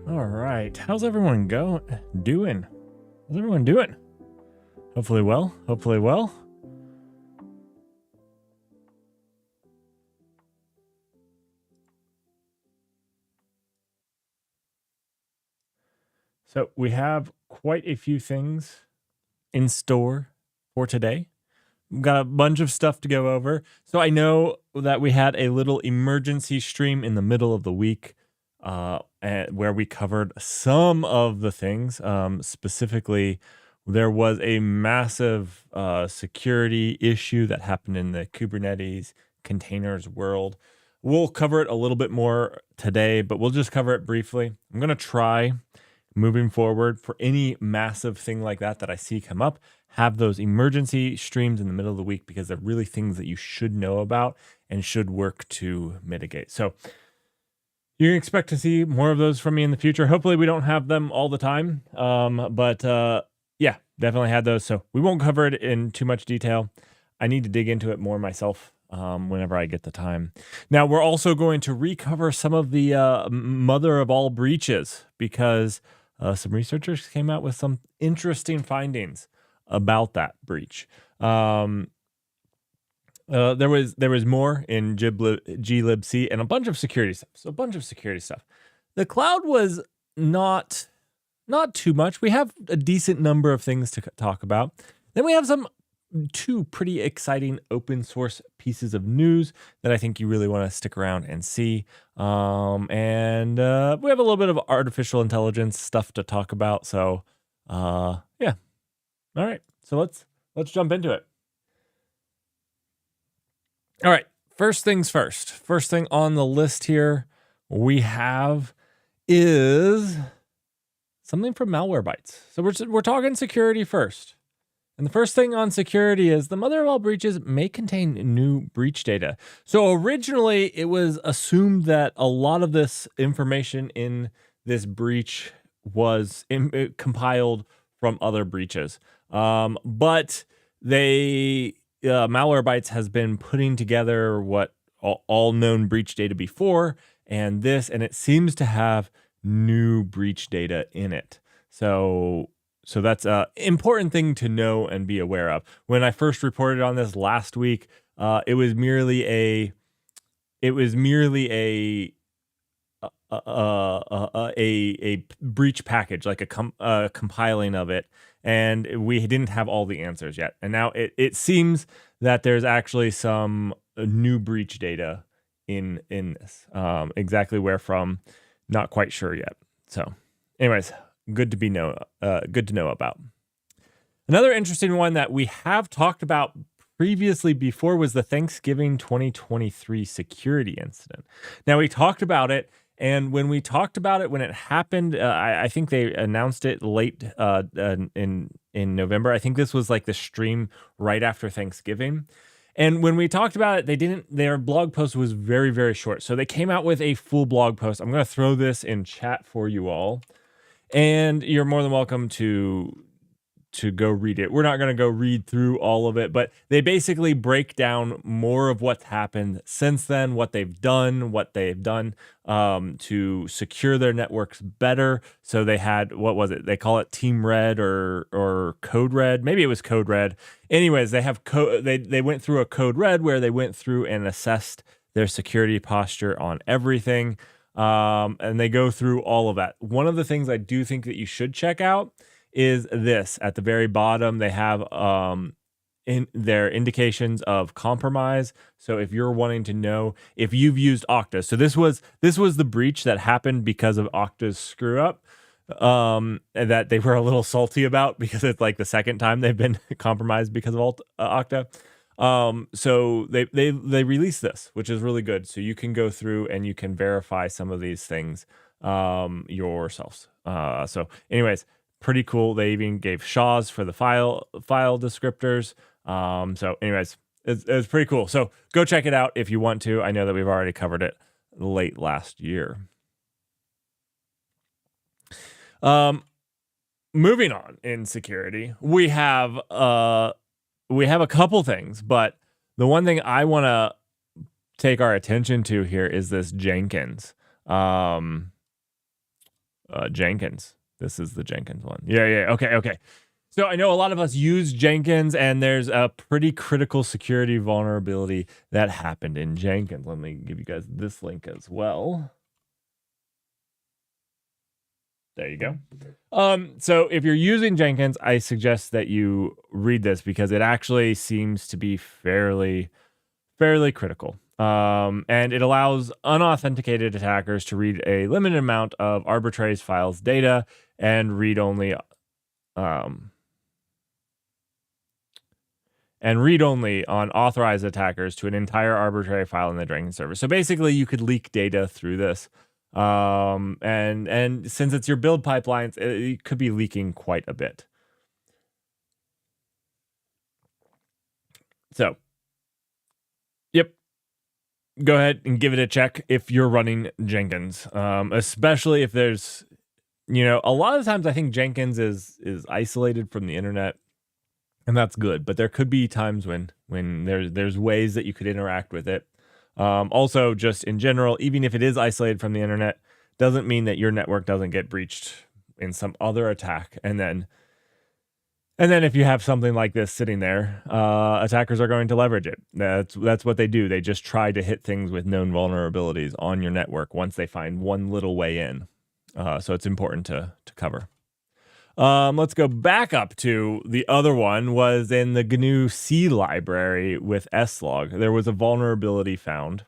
All right. How's everyone doing? How's everyone doing? Hopefully well. Hopefully well. So we have quite a few things in store for today. We've got a bunch of stuff to go over. So I know that we had a little emergency stream in the middle of the week where we covered some of the things. Specifically, there was a massive security issue that happened in the Kubernetes containers world. We'll cover it a little bit more today, but we'll just cover it briefly. I'm going to try moving forward for any massive thing like that I see come up, have those emergency streams in the middle of the week because they're really things that you should know about and should work to mitigate. So you can expect to see more of those from me in the future. Hopefully we don't have them all the time. But yeah, definitely had those. So we won't cover it in too much detail. I need to dig into it more myself whenever I get the time. Now we're also going to recover some of the mother of all breaches because some researchers came out with some interesting findings about that breach. There was more in glibc and a bunch of security stuff. So a bunch of security stuff. The cloud was not too much. We have a decent number of things to talk about. Then we have two pretty exciting open source pieces of news that I think you really want to stick around and see. And we have a little bit of artificial intelligence stuff to talk about. So yeah. All right. So let's jump into it. All right. First things first. First thing on the list here we have is something from Malwarebytes. So we're talking security first. And the first thing on security is the mother of all breaches may contain new breach data. So originally it was assumed that a lot of this information in this breach was compiled from other breaches. But Malwarebytes has been putting together what all known breach data before and it seems to have new breach data in it. So that's an important thing to know and be aware of. When I first reported on this last week, it was merely a breach package, like a compiling of it, and we didn't have all the answers yet. And now it seems that there's actually some new breach data in this. Exactly where from, not quite sure yet. So, anyways. Good to know about. Another interesting one that we have talked about previously before was the Thanksgiving 2023 security incident. Now we talked about it, and when we talked about it when it happened, I think they announced it late in November. I think this was like the stream right after Thanksgiving. And when we talked about it, their blog post was very, very short. So they came out with a full blog post. I'm going to throw this in chat for you all. And you're more than welcome to go read it. We're not going to go read through all of it, but they basically break down more of what's happened since then, what they've done to secure their networks better. So they had, what was it? They call it Team Red or Code Red. Maybe it was Code Red. Anyways, they have they went through a Code Red where they went through and assessed their security posture on everything. And they go through all of that. One of the things I do think that you should check out is this. At the very bottom, they have in their indications of compromise. So if you're wanting to know if you've used Okta, so this was the breach that happened because of Okta's screw up, and that they were a little salty about because it's like the second time they've been compromised because of Okta. So they released this, which is really good. So you can go through and you can verify some of these things yourselves. So anyways, pretty cool. They even gave SHAs for the file descriptors. So anyways, it's pretty cool. So go check it out if you want to. I know that we've already covered it late last year. Moving on in security, we have a couple things, but the one thing I want to take our attention to here is this Jenkins. Jenkins. This is the Jenkins one. Yeah. Okay. So I know a lot of us use Jenkins, and there's a pretty critical security vulnerability that happened in Jenkins. Let me give you guys this link as well. There you go. So if you're using Jenkins, I suggest that you read this because it actually seems to be fairly critical. And it allows unauthenticated attackers to read a limited amount of arbitrary files data and read only on authorized attackers to an entire arbitrary file in the Jenkins server. So basically you could leak data through this. And since it's your build pipelines, it could be leaking quite a bit. So, yep. Go ahead and give it a check if you're running Jenkins, especially if there's, a lot of times I think Jenkins is isolated from the internet, and that's good. But there could be times when there's ways that you could interact with it. Also, just in general, even if it is isolated from the internet, doesn't mean that your network doesn't get breached in some other attack. And then if you have something like this sitting there, attackers are going to leverage it. That's what they do. They just try to hit things with known vulnerabilities on your network once they find one little way in. So it's important to cover. Let's go back up to the other one was in the GNU C library with slog. There was a vulnerability found.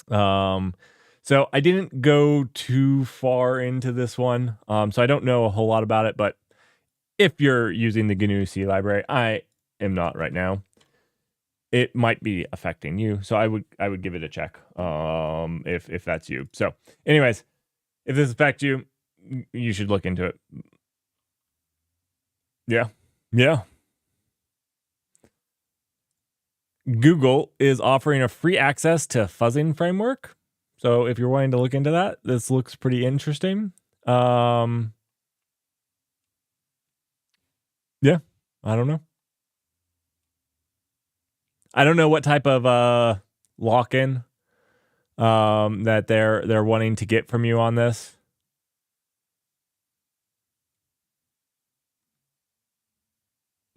So I didn't go too far into this one. So I don't know a whole lot about it, but if you're using the GNU C library, I am not right now. It might be affecting you. So I would give it a check. If that's you. So anyways, if this affects you, you should look into it. Yeah. Google is offering a free access to fuzzing framework. So if you're wanting to look into that, this looks pretty interesting. Yeah, I don't know. I don't know what type of lock-in that they're wanting to get from you on this.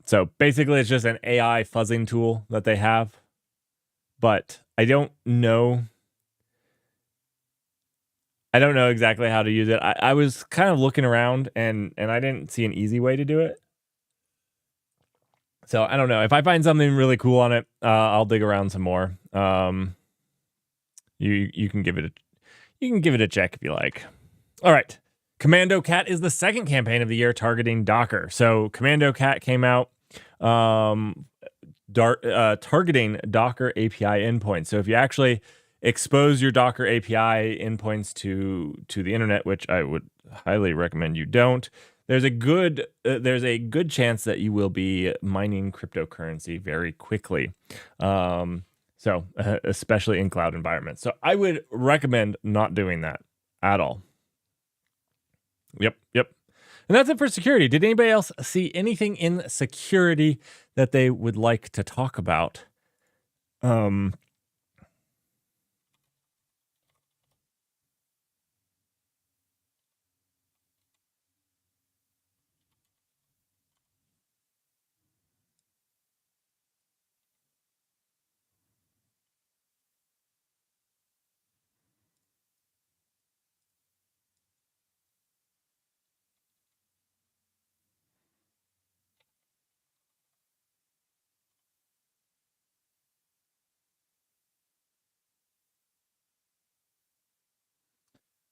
So basically, it's just an AI fuzzing tool that they have, but I don't know. I don't know exactly how to use it. I was kind of looking around and I didn't see an easy way to do it. So I don't know. If I find something really cool on it, I'll dig around some more. You can give it a check if you like. All right. Commando Cat is the second campaign of the year targeting Docker. So Commando Cat came out targeting Docker API endpoints. So if you actually expose your Docker API endpoints to the internet, which I would highly recommend you don't, there's a good chance that you will be mining cryptocurrency very quickly. So especially in cloud environments. So I would recommend not doing that at all. Yep. And that's it for security. Did anybody else see anything in security that they would like to talk about?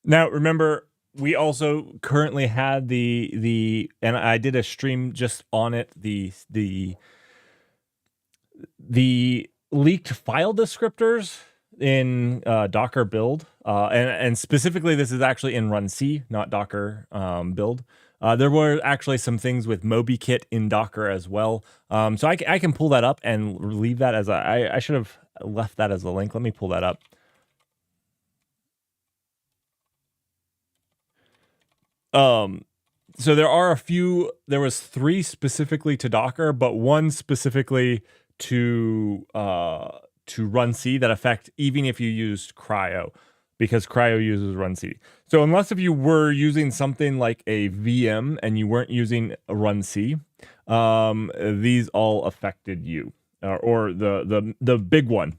Now, remember, we also currently had the and I did a stream just on it, the leaked file descriptors in Docker build, and specifically this is actually in run C, not Docker build. There were actually some things with MOAB in Docker as well. So I can pull that up and leave that as I should have left that as a link. Let me pull that up. So there was 3 specifically to Docker, but 1 specifically to run C that affect even if you used cryo. because Cryo uses run CD. So unless if you were using something like a VM and you weren't using a run C, these all affected you. Or the big one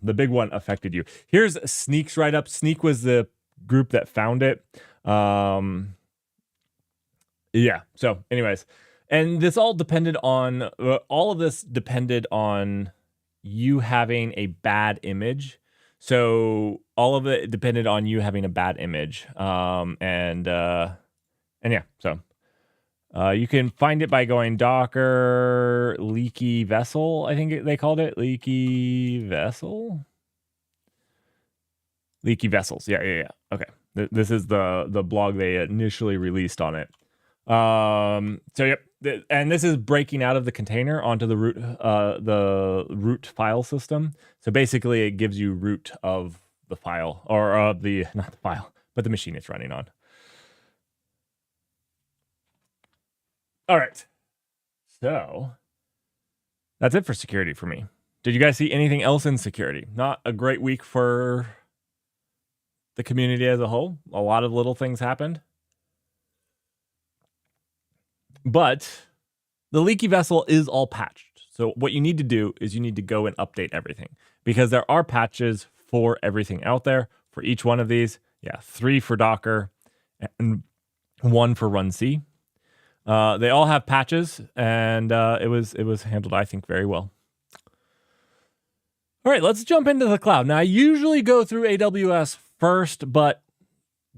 affected you. Here's Sneak's write-up. Sneak was the group that found it. Yeah. So anyways, and this all depended on, all of this depended on you having a bad image. So all of it depended on you having a bad image. And yeah, so you can find it by going Docker leaky vessel. I think they called it leaky vessel. Leaky vessels. Yeah. Okay. This is the blog they initially released on it. So yep, and this is breaking out of the container onto the root file system. So basically it gives you root of the file, or not the file, but the machine it's running on. All right. So that's it for security for me. Did you guys see anything else in security? Not a great week for the community as a whole. A lot of little things happened. But the leaky vessel is all patched. So what you need to do is you need to go and update everything, because there are patches for everything out there for each one of these. Yeah, 3 for Docker and 1 for run C. They all have patches, and it was handled, I think, very well. All right, let's jump into the cloud. Now, I usually go through AWS first, but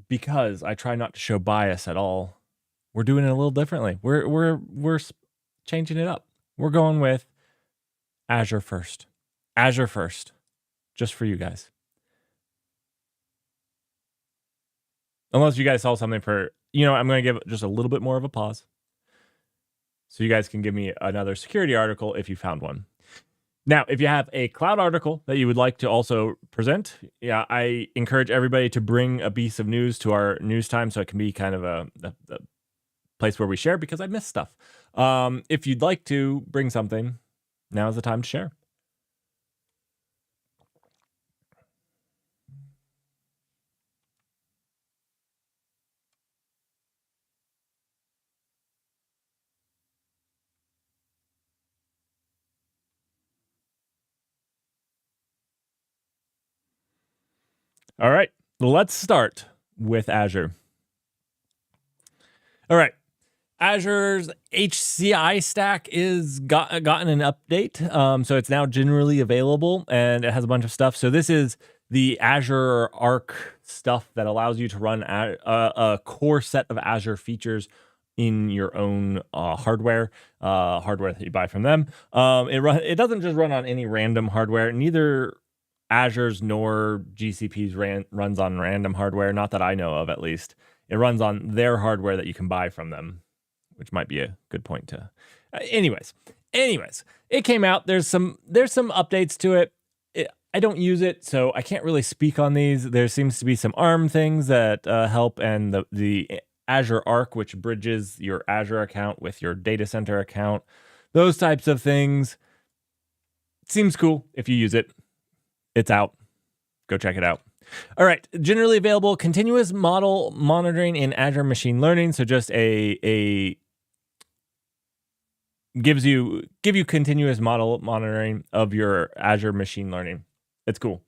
because I try not to show bias at all, we're doing it a little differently. We're changing it up. We're going with Azure first. Azure first, just for you guys. Unless you guys saw something for, I'm going to give just a little bit more of a pause, so you guys can give me another security article if you found one. Now, if you have a cloud article that you would like to also present, yeah, I encourage everybody to bring a piece of news to our news time, so it can be kind of a place where we share, because I miss stuff. If you'd like to bring something, now is the time to share. All right, let's start with Azure. All right. Azure's HCI stack is gotten an update, so it's now generally available, and it has a bunch of stuff. So this is the Azure Arc stuff that allows you to run a core set of Azure features in your own hardware that you buy from them. It doesn't just run on any random hardware. Neither Azure's nor GCP's runs on random hardware, not that I know of, at least. It runs on their hardware that you can buy from them, which might be a good point to. Anyways, it came out. There's some updates to it. I don't use it, so I can't really speak on these. There seems to be some ARM things that help, and the Azure Arc, which bridges your Azure account with your data center account. Those types of things. Seems cool if you use it. It's out. Go check it out. All right, generally available continuous model monitoring in Azure Machine Learning. So just give you continuous model monitoring of your Azure Machine Learning. It's cool.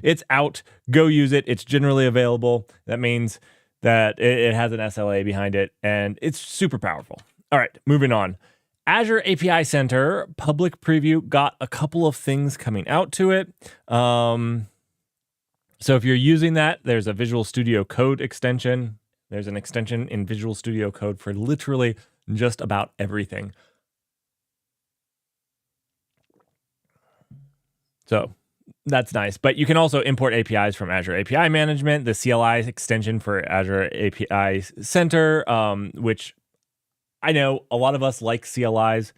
It's out. Go use it. It's generally available. That means that it has an SLA behind it, and it's super powerful. All right, moving on. Azure API Center public preview got a couple of things coming out to it. So if you're using that, there's a Visual Studio Code extension. There's an extension in Visual Studio Code for literally just about everything. So that's nice. But you can also import APIs from Azure API Management, the CLI extension for Azure API Center, which I know a lot of us like CLIs.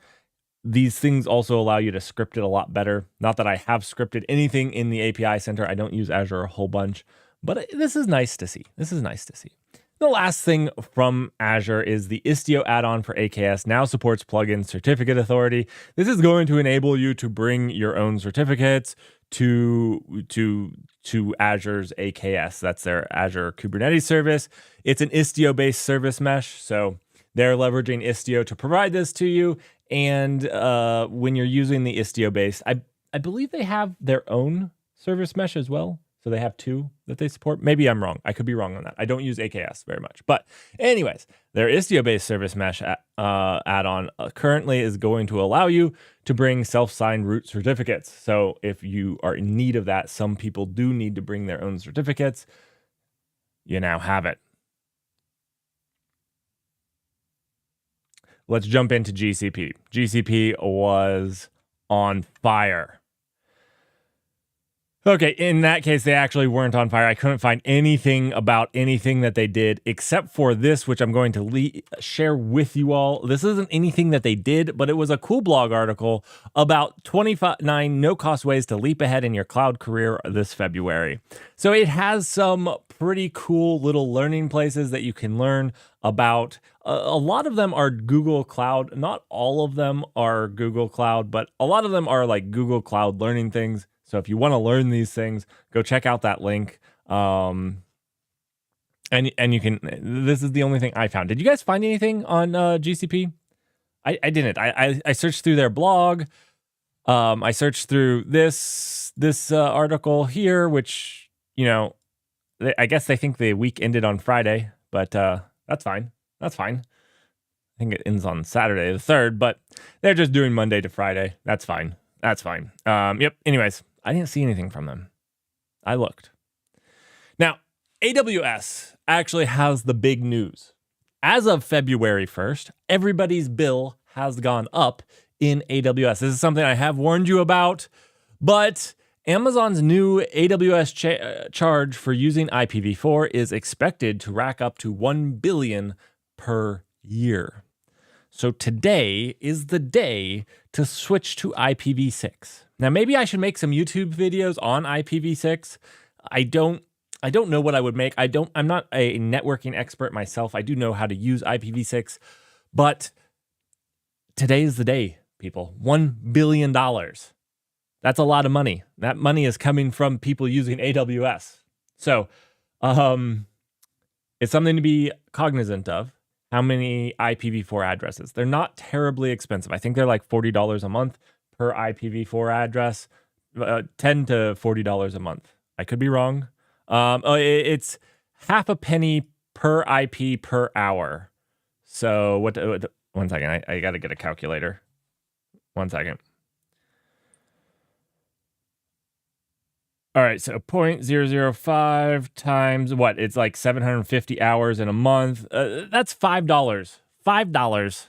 These things also allow you to script it a lot better. Not that I have scripted anything in the API Center. I don't use Azure a whole bunch, but this is nice to see. The last thing from Azure is the Istio add-on for AKS now supports plugin certificate authority. This is going to enable you to bring your own certificates to to Azure's AKS. That's their Azure Kubernetes service. It's an Istio-based service mesh, so they're leveraging Istio to provide this to you. And when you're using the Istio-based, I believe they have their own service mesh as well. So they have two that they support. Maybe I'm wrong. I could be wrong on that. I don't use AKS very much. But anyways, their Istio-based service mesh add-on currently is going to allow you to bring self-signed root certificates. So if you are in need of that, some people do need to bring their own certificates. You now have it. Let's jump into GCP. GCP was on fire. Okay, in that case, they actually weren't on fire. I couldn't find anything about anything that they did except for this, which I'm going to share with you all. This isn't anything that they did, but it was a cool blog article about 29 no-cost ways to leap ahead in your cloud career this February. So it has some pretty cool little learning places that you can learn about. A lot of them are Google Cloud. Not all of them are Google Cloud, but a lot of them are like Google Cloud learning things. So if you want to learn these things, go check out that link. And you can, this is the only thing I found. Did you guys find anything on GCP? I didn't. I searched through their blog. I searched through this article here, which, you know, I guess they think the week ended on Friday, but that's fine. That's fine. I think it ends on Saturday the 3rd, but they're just doing Monday to Friday. That's fine. That's fine. Yep. Anyways, I didn't see anything from them. I looked. Now, AWS actually has the big news. As of February 1st, everybody's bill has gone up in AWS. This is something I have warned you about, but Amazon's new AWS charge for using IPv4 is expected to rack up to $1 billion per year. So today is the day to switch to IPv6. Now, maybe I should make some YouTube videos on IPv6. I don't know what I would make. I'm not a networking expert myself. I do know how to use IPv6, but today is the day, people. $1 billion. That's a lot of money. That money is coming from people using AWS. So, it's something to be cognizant of. How many IPv4 addresses? They're not terribly expensive. I think they're like $40 a month per IPv4 address, $10 to $40 a month. I could be wrong. It's half a penny per IP per hour. So what 1 second, I got to get a calculator. 1 second. All right, so 0.005 times what? It's like 750 hours in a month. That's $5. $5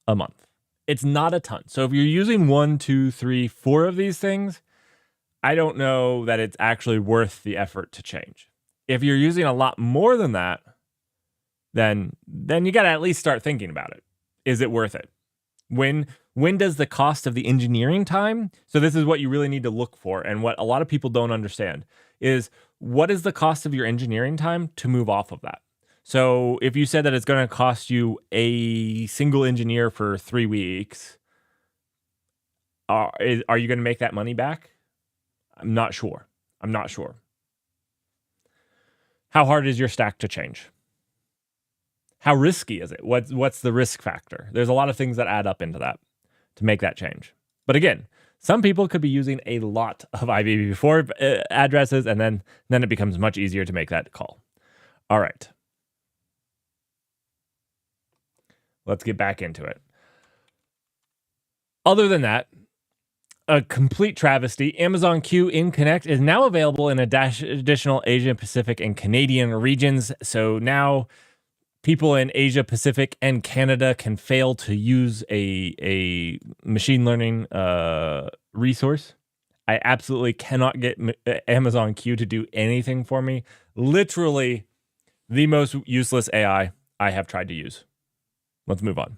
a month. It's not a ton. So if you're using 1, 2, 3, 4 of these things, I don't know that it's actually worth the effort to change. If you're using a lot more than that, then you got to at least start thinking about it. Is it worth it? When does the cost of the engineering time? So this is what you really need to look for, and what a lot of people don't understand is what is the cost of your engineering time to move off of that. So if you said that it's going to cost you a single engineer for 3 weeks, are you going to make that money back? I'm not sure. How hard is your stack to change? How risky is it? What's the risk factor? There's a lot of things that add up into that to make that change. But again, some people could be using a lot of IPv4 addresses, and then it becomes much easier to make that call. All right. Let's get back into it. Other than that, a complete travesty, Amazon Q in Connect is now available in additional Asia Pacific and Canadian regions. So now people in Asia Pacific and Canada can fail to use a machine learning resource. I absolutely cannot get Amazon Q to do anything for me. Literally the most useless AI I have tried to use. Let's move on.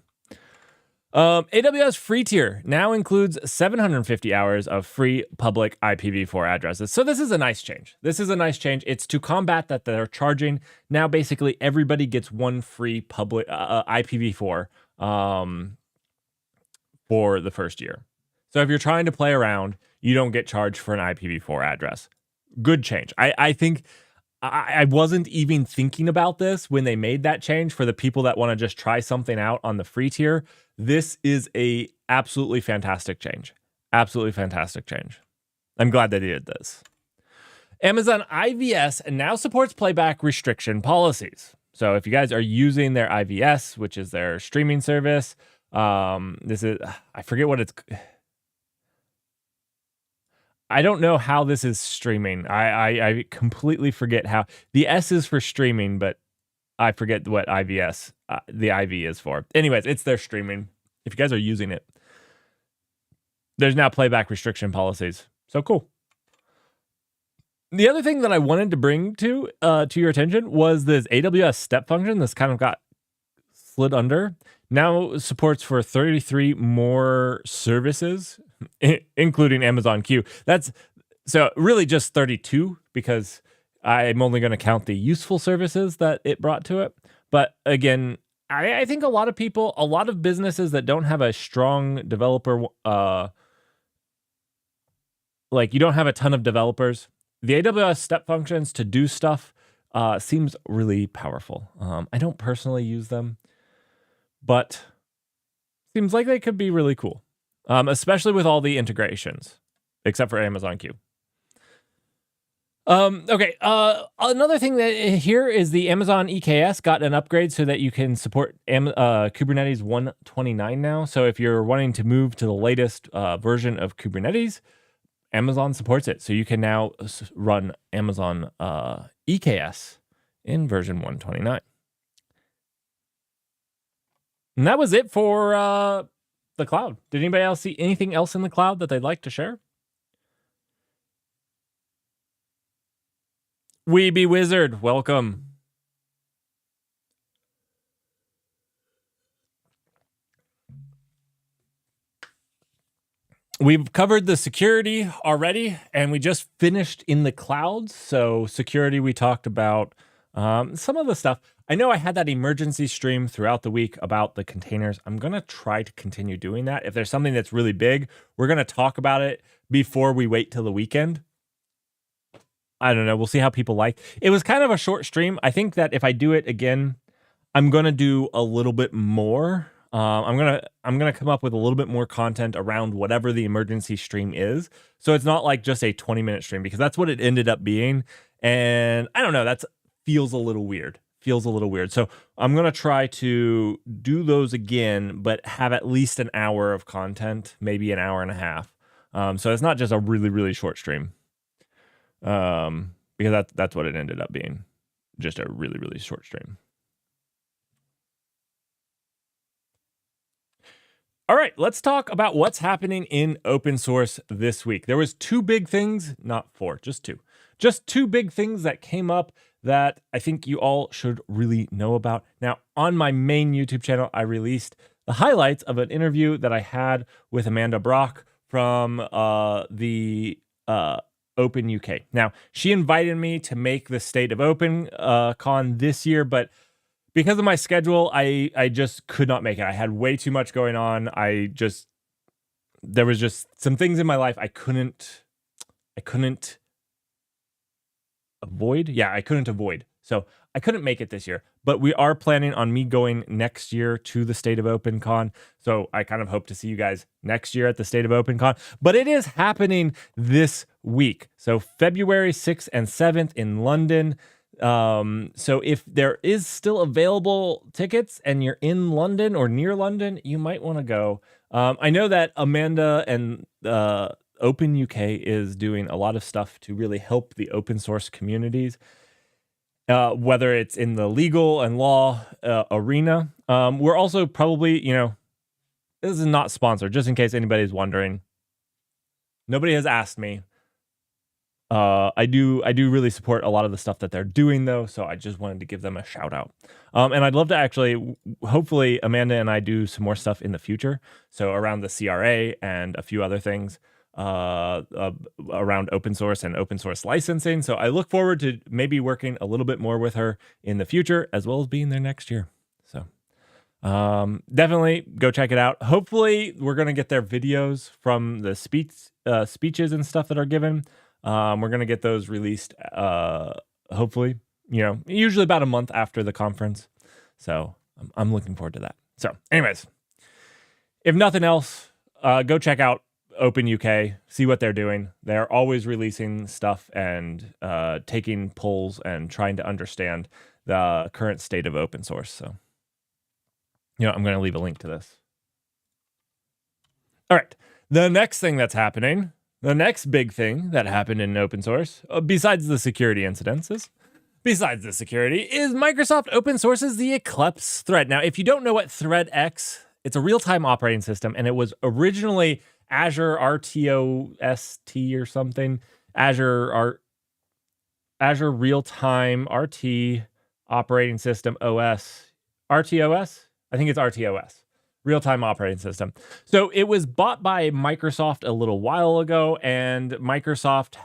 AWS free tier now includes 750 hours of free public IPv4 addresses. So this is a nice change. It's to combat that they're charging. Now basically everybody gets one free public IPv4 for the first year. So if you're trying to play around, you don't get charged for an IPv4 address. Good change. I think I wasn't even thinking about this when they made that change for the people that want to just try something out on the free tier. This is a absolutely fantastic change. Absolutely fantastic change. I'm glad they did this. Amazon IVS now supports playback restriction policies. So if you guys are using their IVS, which is their streaming service, this is, I forget what it's, I don't know how this is streaming. I completely forget how. The S is for streaming, but I forget what IVS, the IV is for. Anyways, it's their streaming. If you guys are using it, there's now playback restriction policies. So cool. The other thing that I wanted to bring to your attention was this AWS step function. This kind of got slid under. Now supports for 33 more services, including Amazon Q. That's so really just 32 because I'm only going to count the useful services that it brought to it. But again, I think a lot of people, a lot of businesses that don't have a strong developer, like you don't have a ton of developers, the AWS step functions to do stuff seems really powerful. I don't personally use them, but seems like they could be really cool, especially with all the integrations, except for Amazon Q. Okay. Another thing that here is the Amazon EKS got an upgrade so that you can support Kubernetes 129 now. So if you're wanting to move to the latest version of Kubernetes, Amazon supports it. So you can now run Amazon EKS in version 129. And that was it for the cloud. Did anybody else see anything else in the cloud that they'd like to share? Weeby Wizard, welcome. We've covered the security already, and we just finished in the clouds. So security, we talked about some of the stuff. I know I had that emergency stream throughout the week about the containers. I'm going to try to continue doing that. If there's something that's really big, we're going to talk about it before we wait till the weekend. I don't know. We'll see how people like. It was kind of a short stream. I think that if I do it again, I'm going to do a little bit more. I'm gonna come up with a little bit more content around whatever the emergency stream is. So it's not like just a 20-minute stream, because that's what it ended up being. And I don't know, that feels a little weird. So I'm gonna try to do those again, but have at least an hour of content, maybe an hour and a half. So it's not just a really, really short stream. Because that's what it ended up being. Just a really, really short stream. All right, let's talk about what's happening in open source this week. There was two big things, not four, just two. Just two big things that came up that I think you all should really know about. Now, on my main YouTube channel, I released the highlights of an interview that I had with Amanda Brock from the Open UK. Now, she invited me to make the State of Open con this year, but because of my schedule, I just could not make it. I had way too much going on. There was just some things in my life I couldn't avoid. Yeah, I couldn't avoid. So I couldn't make it this year, but we are planning on me going next year to the State of Open Con. So I kind of hope to see you guys next year at the State of Open Con, but it is happening this week. So February 6th and 7th in London. So if there is still available tickets and you're in London or near London, you might want to go. I know that Amanda and Open UK is doing a lot of stuff to really help the open source communities, whether it's in the legal and law arena. We're also probably, this is not sponsored, just in case anybody's wondering. Nobody has asked me. I do really support a lot of the stuff that they're doing, though, so I just wanted to give them a shout out. And I'd love to actually, hopefully, Amanda and I do some more stuff in the future. So around the CRA and a few other things around open source and open source licensing. So I look forward to maybe working a little bit more with her in the future, as well as being there next year. So definitely go check it out. Hopefully, we're going to get their videos from the speech speeches and stuff that are given. We're going to get those released, hopefully, usually about a month after the conference. So I'm looking forward to that. So anyways, if nothing else, go check out Open UK, see what they're doing. They're always releasing stuff and taking polls and trying to understand the current state of open source. So, I'm going to leave a link to this. All right. The next thing that's happening, the next big thing that happened in open source, besides the security incidences, is Microsoft open sources the Eclipse thread. Now, if you don't know what ThreadX, it's a real-time operating system, and it was originally Azure RTOST or something. Azure Real-Time RT Operating System OS. RTOS? I think it's RTOS. Real-Time Operating System. So it was bought by Microsoft a little while ago, and Microsoft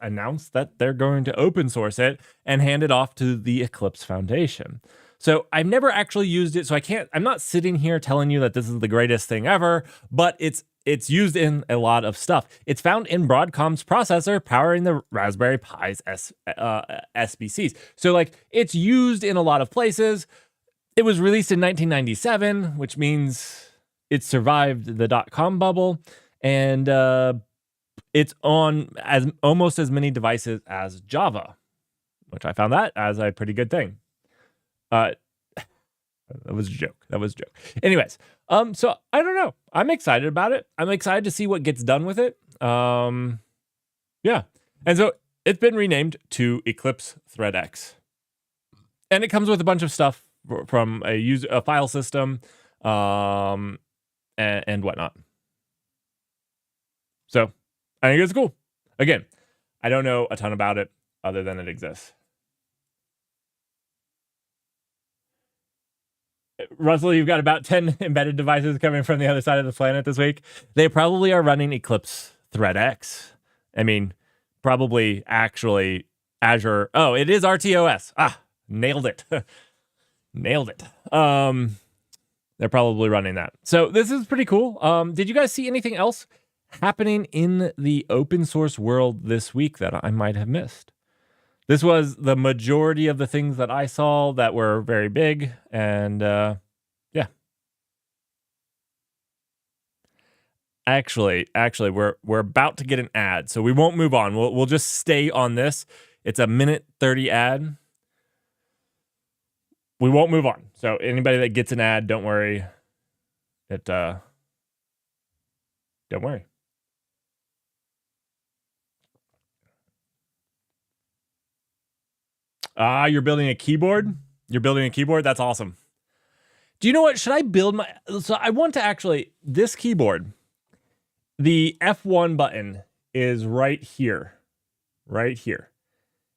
announced that they're going to open source it and hand it off to the Eclipse Foundation. So I've never actually used it, so I'm not sitting here telling you that this is the greatest thing ever, but it's used in a lot of stuff. It's found in Broadcom's processor powering the Raspberry Pi's SBCs. So it's used in a lot of places. It was released in 1997, which means it survived the .com bubble, and it's on almost as many devices as Java, which I found that as a pretty good thing. That was a joke. Anyways, so I don't know. I'm excited about it. I'm excited to see what gets done with it. Yeah. And so it's been renamed to Eclipse ThreadX. And it comes with a bunch of stuff from a file system, and whatnot. So I think it's cool. Again, I don't know a ton about it other than it exists. Russell, you've got about 10 embedded devices coming from the other side of the planet this week. They probably are running Eclipse ThreadX. I mean, probably actually Azure. Oh, it is RTOS. Nailed it. Nailed it. They're probably running that. So this is pretty cool. Did you guys see anything else happening in the open source world this week that I might have missed? This was the majority of the things that I saw that were very big, and yeah. Actually, we're about to get an ad, so we won't move on. We'll just stay on this. It's a 1:30 ad. We won't move on. So anybody that gets an ad, don't worry. Don't worry. You're building a keyboard? That's awesome. Do you know what? Should I build so I want to actually, this keyboard, the F1 button is right here. And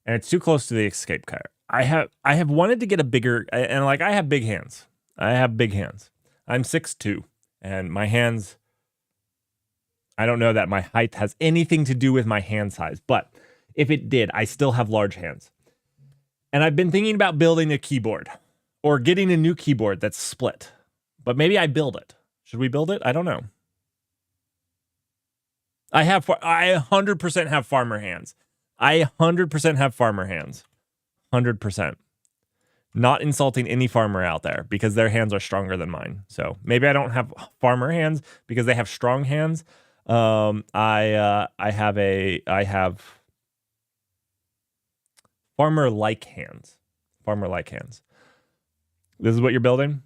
it's too close to the escape key. I have wanted to get a bigger, and I have big hands. I'm 6'2", and my hands, I don't know that my height has anything to do with my hand size, but if it did, I still have large hands. And I've been thinking about building a keyboard or getting a new keyboard that's split, but maybe I build it. Should we build it? I don't know. I 100% have farmer hands. 100%. Not insulting any farmer out there because their hands are stronger than mine. So maybe I don't have farmer hands because they have strong hands. I have farmer-like hands. This is what you're building?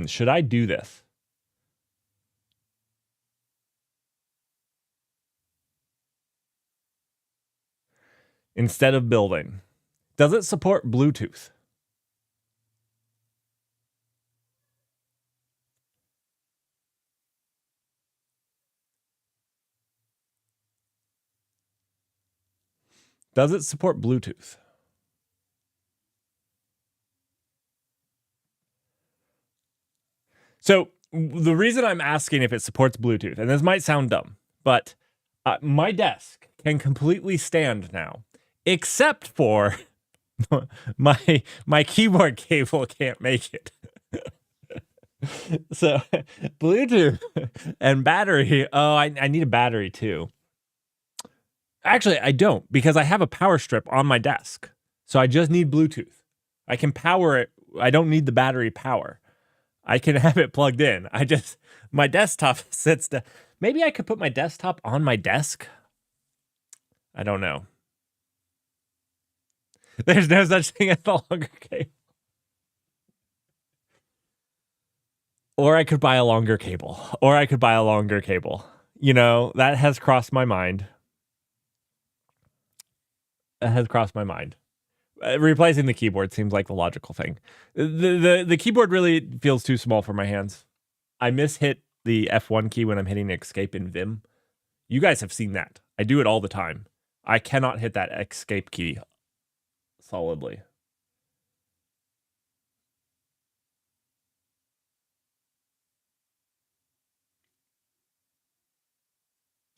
Should I do this? Instead of building. Does it support Bluetooth? Does it support Bluetooth? So the reason I'm asking if it supports Bluetooth, and this might sound dumb, but my desk can completely stand now, except for my keyboard cable can't make it. So Bluetooth and battery. Oh, I need a battery too. Actually, I don't, because I have a power strip on my desk. So I just need Bluetooth. I can power it. I don't need the battery power. I can have it plugged in. My desktop sits down. Maybe I could put my desktop on my desk. I don't know. There's no such thing as a longer cable. Or I could buy a longer cable. You know, that has crossed my mind. Replacing the keyboard seems like the logical thing. The keyboard really feels too small for my hands. I mishit the F1 key when I'm hitting escape in Vim. You guys have seen that. I do it all the time. I cannot hit that escape key solidly.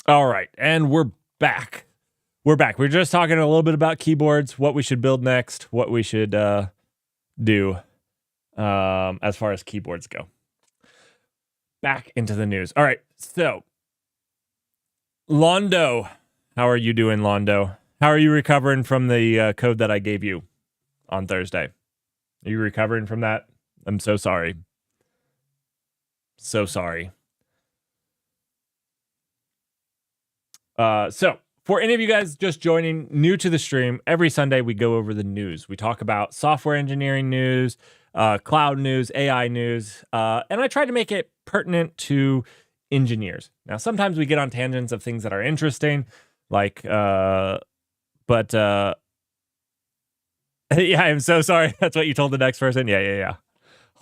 All right, and we're back. We're just talking a little bit about keyboards, what we should build next, what we should do as far as keyboards go. Back into the news. All right, so Londo, how are you doing, Londo? How are you recovering from the code that I gave you on Thursday? Are you recovering from that? I'm so sorry. So sorry. So for any of you guys just joining, new to the stream, every Sunday we go over the news. We talk about software engineering news, cloud news, AI news, and I try to make it pertinent to engineers. Now, sometimes we get on tangents of things that are interesting, like, but yeah, I'm so sorry. That's what you told the next person. Yeah.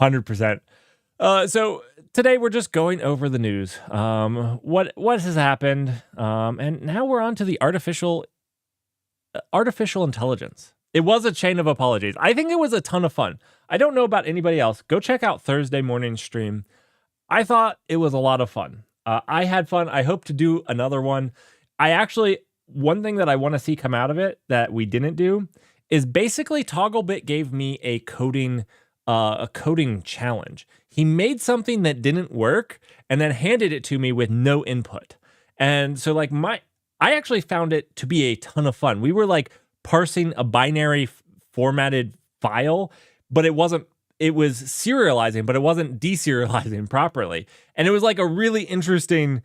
100%. So today we're just going over the news. What has happened? And now we're on to the artificial intelligence. It was a chain of apologies. I think it was a ton of fun. I don't know about anybody else. Go check out Thursday morning stream. I thought it was a lot of fun. I had fun. I hope to do another one. One thing that I want to see come out of it that we didn't do is basically Togglebit gave me a coding challenge. He made something that didn't work and then handed it to me with no input. And so like I actually found it to be a ton of fun. We were like parsing a binary formatted file, but it was serializing, but it wasn't deserializing properly. And it was like a really interesting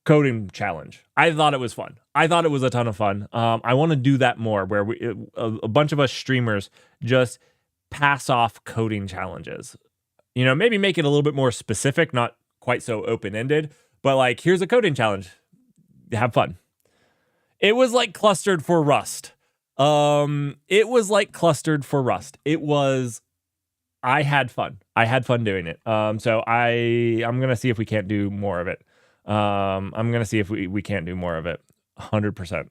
coding challenge. I thought it was fun. I thought it was a ton of fun. I want to do that more, where a bunch of us streamers just pass off coding challenges. You know, maybe make it a little bit more specific, not quite so open-ended, but like, here's a coding challenge. Have fun. It was like clustered for Rust. I had fun. I had fun doing it. So I'm going to see if we can't do more of it. I'm going to see if we can't do more of it. 100%.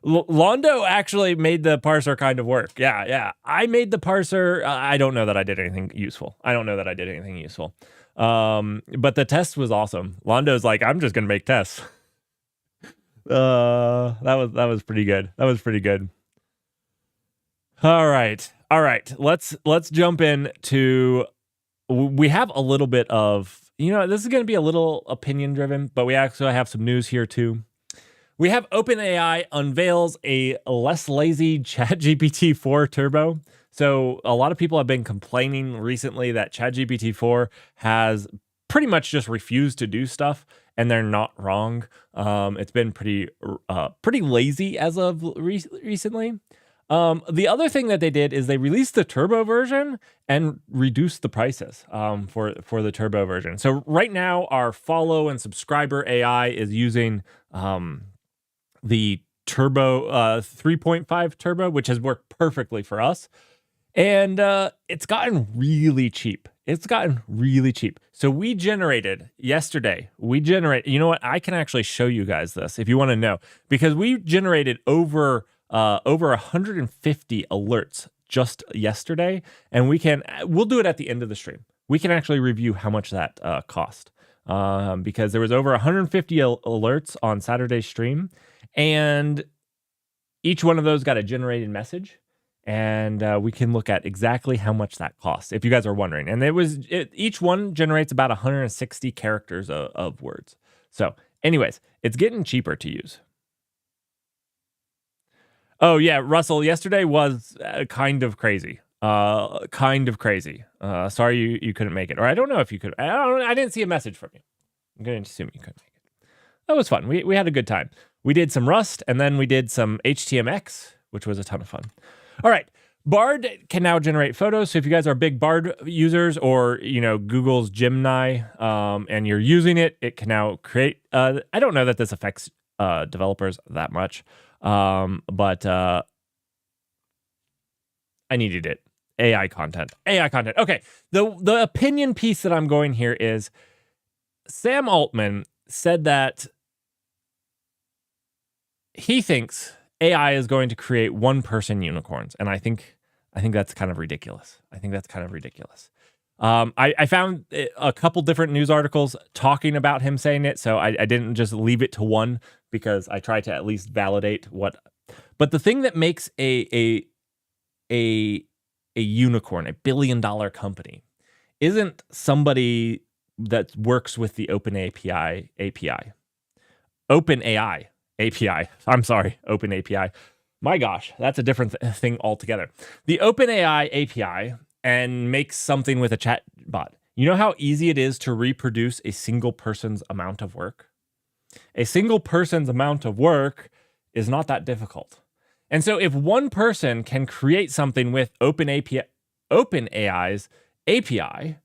Londo actually made the parser kind of work. Yeah. I made the parser. I don't know that I did anything useful. But the test was awesome. Londo's like, I'm just going to make tests. That was pretty good. All right. Let's jump in to, we have a little bit of, this is going to be a little opinion driven, but we actually have some news here too. We have OpenAI unveils a less lazy ChatGPT 4 turbo. So a lot of people have been complaining recently that ChatGPT 4 has pretty much just refused to do stuff, and they're not wrong. It's been pretty lazy as of recently. The other thing that they did is they released the turbo version and reduced the prices for the turbo version. So right now, our follow and subscriber AI is using the turbo 3.5 turbo, which has worked perfectly for us. And it's gotten really cheap. So we generated yesterday. You know what? I can actually show you guys this if you want to know, because we generated over 150 alerts just yesterday, and we'll do it at the end of the stream. We can actually review how much that cost, because there was over 150 alerts on Saturday's stream, and each one of those got a generated message. and we can look at exactly how much that costs, if you guys are wondering. And each one generates about 160 characters of words. So anyways, it's getting cheaper to use. Oh yeah, Russell, yesterday was kind of crazy. Sorry you couldn't make it. Or I don't know if you could. I didn't see a message from you. I'm going to assume you couldn't make it. That was fun. We had a good time. We did some Rust, and then we did some HTMX, which was a ton of fun. All right. Bard can now generate photos. So if you guys are big Bard users, or Google's Gemini, and you're using it, it can now create. I don't know that this affects developers that much, but I needed it. AI content. Okay. The opinion piece that I'm going here is Sam Altman said that he thinks AI is going to create one-person unicorns, and I think that's kind of ridiculous. I found a couple different news articles talking about him saying it, so I didn't just leave it to one, because I tried to at least validate what. But the thing that makes a unicorn, a billion-dollar company, isn't somebody that works with the OpenAI API. I'm sorry, OpenAPI. My gosh, that's a different thing altogether. The OpenAI API and makes something with a chat bot. You know how easy it is to reproduce a single person's amount of work? A single person's amount of work is not that difficult. And so if one person can create something with OpenAI's API,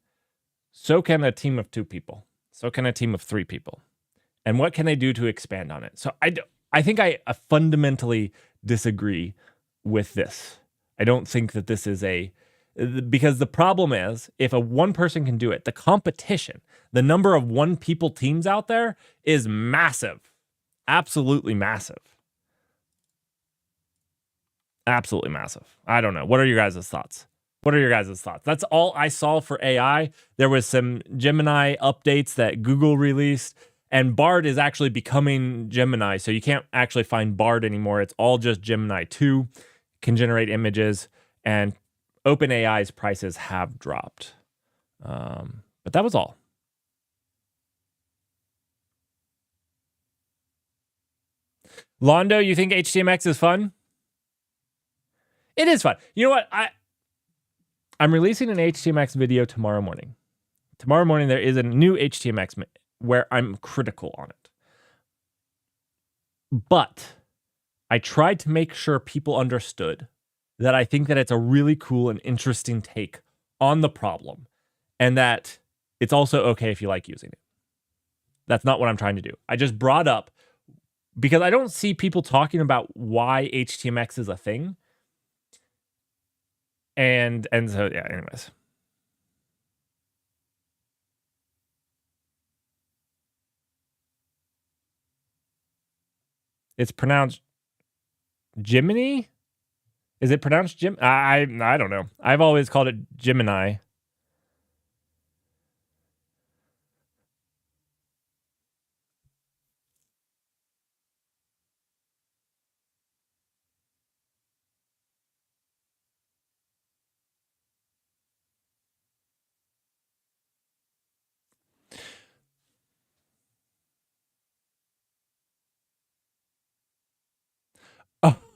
so can a team of 2 people. So can a team of 3 people. And what can they do to expand on it? So I think I fundamentally disagree with this. I don't think that this is because the problem is, if one person can do it, the competition, the number of 1 people teams out there is massive. Absolutely massive. Absolutely massive. I don't know. What are your guys' thoughts? That's all I saw for AI. There was some Gemini updates that Google released, and Bard is actually becoming Gemini. So you can't actually find Bard anymore. It's all just Gemini 2, can generate images, and OpenAI's prices have dropped. But that was all. Londo, you think HTMX is fun? It is fun. You know what? I'm releasing an HTMX video tomorrow morning. Tomorrow morning, there is a new HTMX where I'm critical on it. But I tried to make sure people understood that I think that it's a really cool and interesting take on the problem, and that it's also okay if you like using it. That's not what I'm trying to do. I just brought up, because I don't see people talking about why HTMX is a thing. And so, yeah, anyways. It's pronounced Jiminy? Is it pronounced Jim? I don't know. I've always called it Gemini.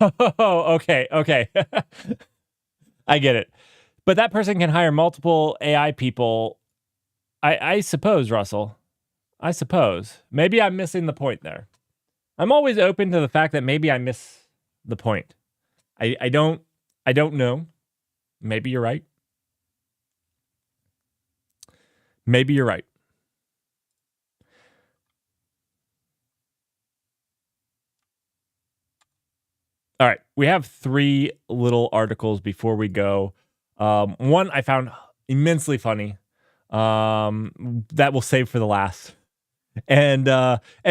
Oh, okay. I get it. But that person can hire multiple AI people. I suppose, Russell. I suppose. Maybe I'm missing the point there. I'm always open to the fact that maybe I miss the point. I don't know. Maybe you're right. Maybe you're right. All right, we have 3 little articles before we go. One I found immensely funny, that we'll save for the last, and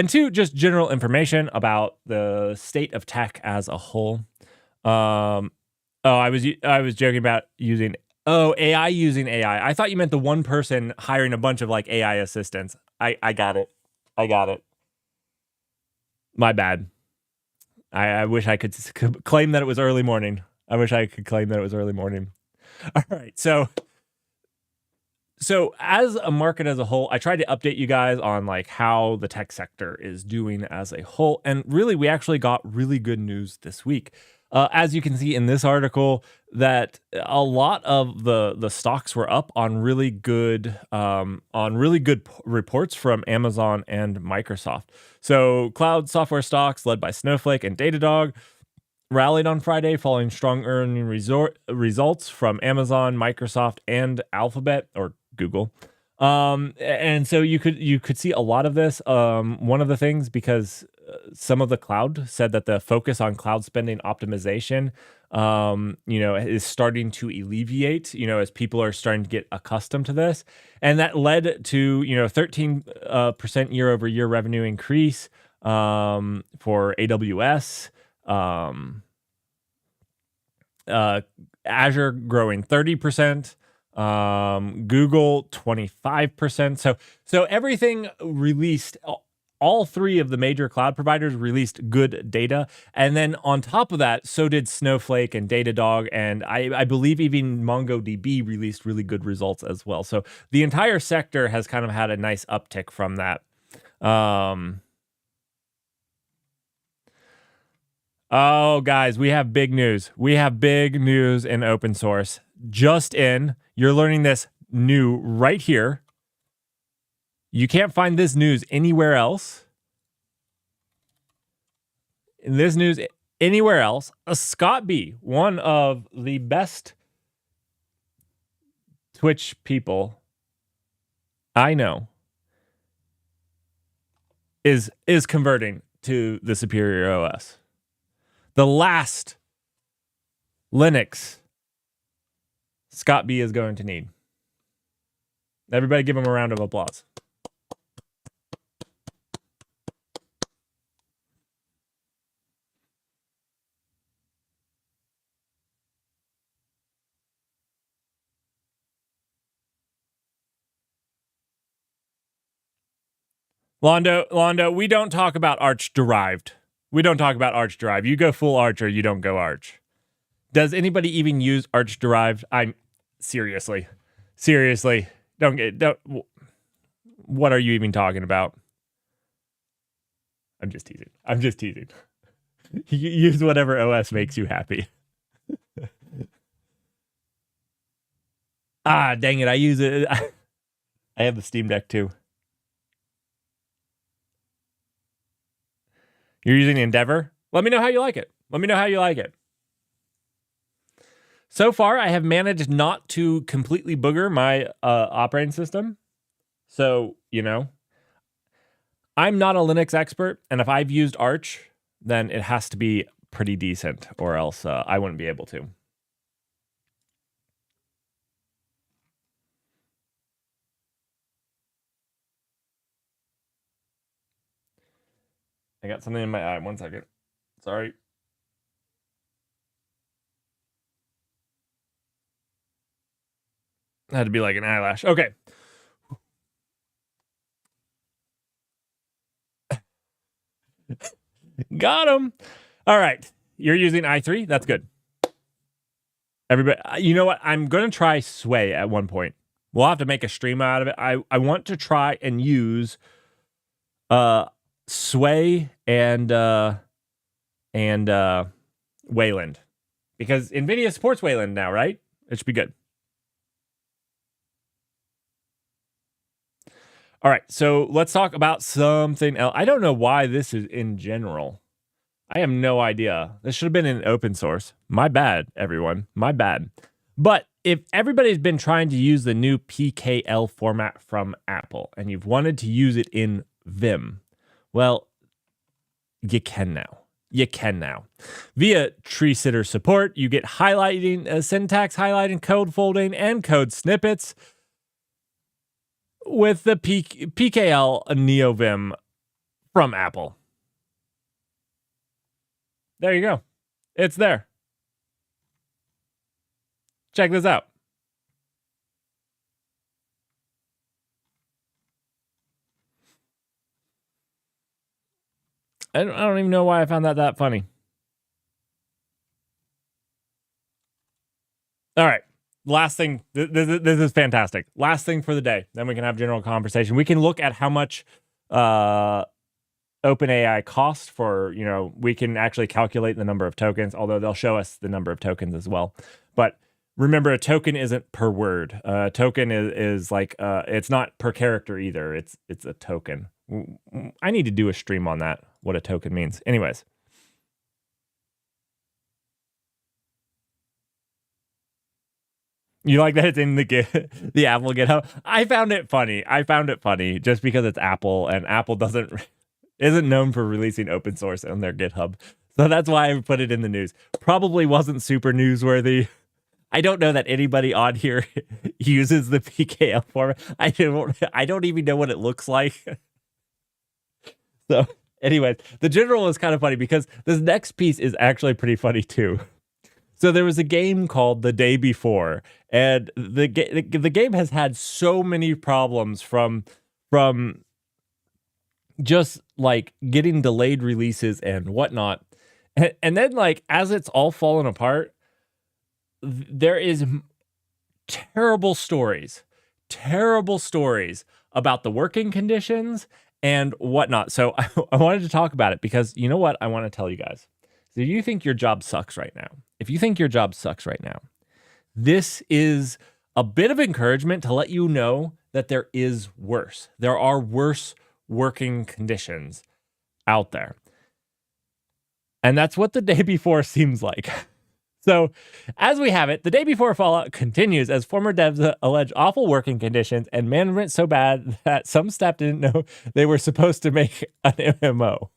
2 just general information about the state of tech as a whole. I was joking about using AI using AI. I thought you meant the one person hiring a bunch of like AI assistants. I got it. My bad. I wish I could claim that it was early morning. I wish I could claim that it was early morning. All right, so as a market as a whole, I tried to update you guys on like how the tech sector is doing as a whole, and really, we actually got really good news this week. As you can see in this article, that a lot of the stocks were up on really good reports from Amazon and Microsoft. So cloud software stocks led by Snowflake and Datadog rallied on Friday following strong earning results from Amazon, Microsoft, and Alphabet or Google. And so you could see a lot of this. One of the things, because some of the cloud said that the focus on cloud spending optimization, is starting to alleviate, as people are starting to get accustomed to this. And that led to, 13% year over year revenue increase for AWS. Azure growing 30%, Google 25%. So everything released, all three of the major cloud providers released good data. And then on top of that, so did Snowflake and Datadog. And I believe even MongoDB released really good results as well. So the entire sector has kind of had a nice uptick from that. Oh, guys, we have big news. We have big news in open source. Just in, you're learning this new right here. You can't find this news anywhere else. This news anywhere else. Scott B, one of the best Twitch people I know, is converting to the Superior OS. The last Linux Scott B is going to need. Everybody give him a round of applause. Londo, we don't talk about Arch derived. We don't talk about Arch derived. You go full Arch or you don't go Arch. Does anybody even use Arch derived? I'm seriously. Don't. What are you even talking about? I'm just teasing. Use whatever OS makes you happy. Dang it. I use it. I have the Steam Deck too. You're using Endeavor? Let me know how you like it. So far, I have managed not to completely booger my operating system. So, I'm not a Linux expert, and if I've used Arch, then it has to be pretty decent, or else I wouldn't be able to. I got something in my eye. 1 second. Sorry. It had to be like an eyelash. Okay. Got him. All right. You're using i3. That's good. Everybody, you know what? I'm going to try Sway at one point. We'll have to make a stream out of it. I want to try and use Sway and Wayland, because NVIDIA supports Wayland now, right? It should be good. All right, so let's talk about something else. I don't know why this is in general. I have no idea. This should have been in open source. My bad, everyone. My bad. But if everybody's been trying to use the new PKL format from Apple and you've wanted to use it in Vim, well, you can now. Via tree sitter support, you get highlighting, syntax highlighting, code folding, and code snippets with the PKL NeoVim from Apple. There you go. It's there. Check this out. I don't even know why I found that funny. All right. Last thing. This is fantastic. Last thing for the day. Then we can have general conversation. We can look at how much OpenAI costs for, we can actually calculate the number of tokens, although they'll show us the number of tokens as well. But remember, a token isn't per word. A token is like, it's not per character either. It's a token. I need to do a stream on that, what a token means. Anyways. You like that it's in the Apple GitHub? I found it funny just because it's Apple, and Apple isn't known for releasing open source on their GitHub. So that's why I put it in the news. Probably wasn't super newsworthy. I don't know that anybody on here uses the PKL format. I don't even know what it looks like. So anyways, the general is kind of funny because this next piece is actually pretty funny too. So there was a game called The Day Before, and the game has had so many problems from just like getting delayed releases and whatnot. And then like as it's all fallen apart, there is terrible stories about the working conditions and whatnot. So I wanted to talk about it because you know what I want to tell you guys. So you think your job sucks right now. If you think your job sucks right now, this is a bit of encouragement to let you know that there is worse. There are worse working conditions out there. And that's what The Day Before seems like. So as we have it, The Day Before Fallout continues as former devs allege awful working conditions and management so bad that some staff didn't know they were supposed to make an MMO.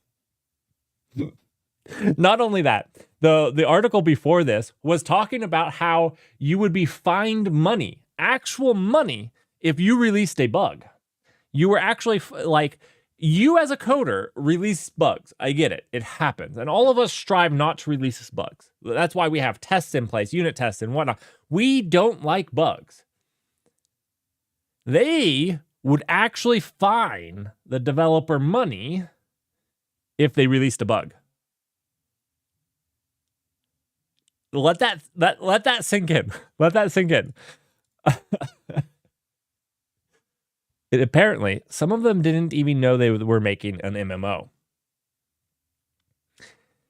Not only that, the article before this was talking about how you would be fined money, actual money, if you released a bug. You were actually like, you as a coder release bugs. I get it. It happens. And all of us strive not to release bugs. That's why we have tests in place, unit tests and whatnot. We don't like bugs. They would actually fine the developer money if they released a bug. Let that sink in. Let that sink in. Apparently, some of them didn't even know they were making an MMO.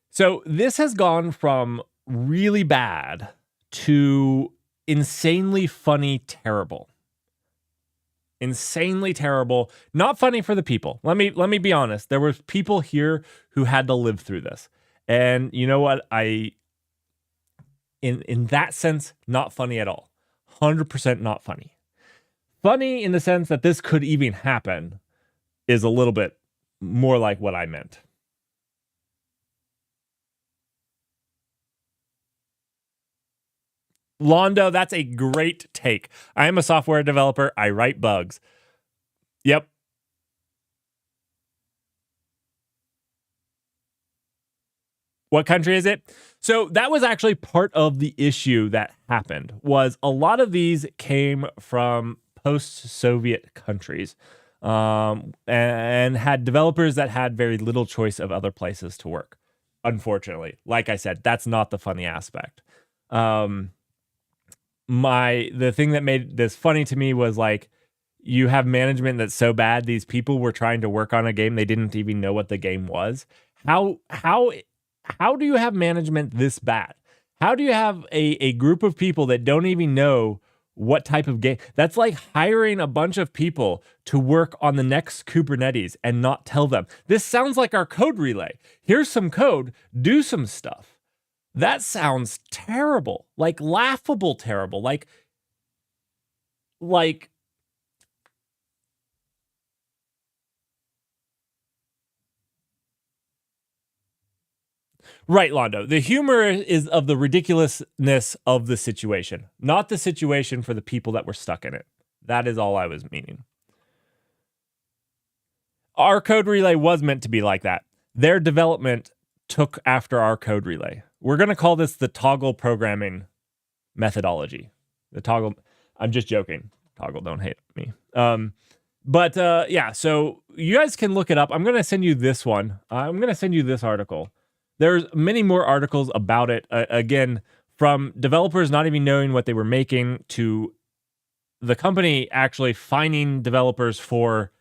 So this has gone from really bad to insanely funny, terrible. Insanely terrible. Not funny for the people. Let me be honest. There were people here who had to live through this. And you know what? In that sense, not funny at all. 100% not funny. Funny in the sense that this could even happen is a little bit more like what I meant. Londo, that's a great take. I am a software developer. I write bugs. Yep. What country is it? So that was actually part of the issue that happened, was a lot of these came from post-Soviet countries and had developers that had very little choice of other places to work. Unfortunately, like I said, that's not the funny aspect. The thing that made this funny to me was like, you have management that's so bad, these people were trying to work on a game, they didn't even know what the game was. How do you have management this bad? How do you have a group of people that don't even know what type of game? That's like hiring a bunch of people to work on the next Kubernetes and not tell them. This sounds like our code relay. Here's some code, do some stuff. That sounds terrible, like laughable terrible, like right, Londo. The humor is of the ridiculousness of the situation, not the situation for the people that were stuck in it. That is all I was meaning. Our code relay was meant to be like that. Their development took after our code relay. We're going to call this the toggle programming methodology. The toggle. I'm just joking. Toggle, don't hate me. But yeah, so you guys can look it up. I'm going to send you this one. I'm going to send you this article. There's many more articles about it. Again, from developers not even knowing what they were making to the company actually fining developers for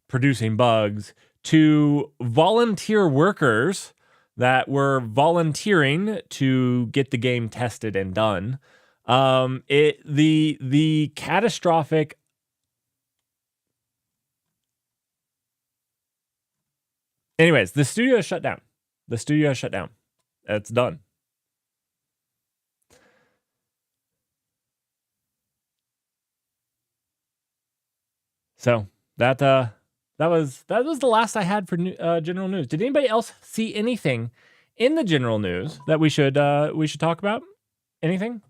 producing bugs to volunteer workers that were volunteering to get the game tested and done. The catastrophic. Anyways, the studio is shut down. The studio is shut down. It's done. So that was the last I had for general news. Did anybody else see anything in the general news that we should talk about? Anything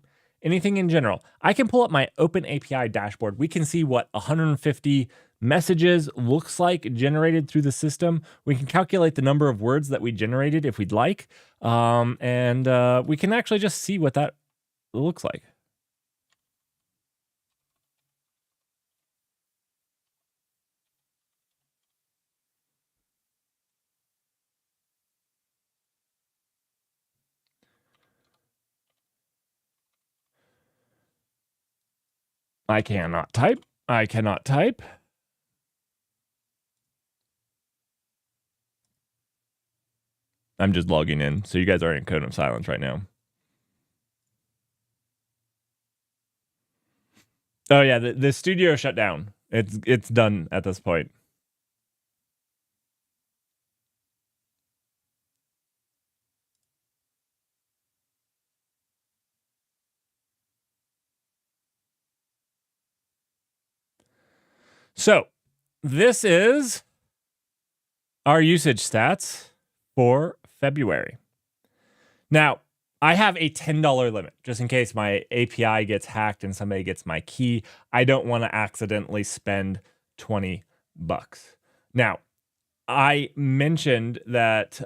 in general? I can pull up my Open API dashboard. We can see what 150 messages looks like generated through the system. We can calculate the number of words that we generated if we'd like, and we can actually just see what that looks like. I cannot type. I'm just logging in, so you guys are in cone of silence right now. Oh yeah, the studio shut down. It's done at this point. So, this is our usage stats for February. Now, I have a $10 limit just in case my API gets hacked and somebody gets my key. I don't want to accidentally spend $20. Now, I mentioned that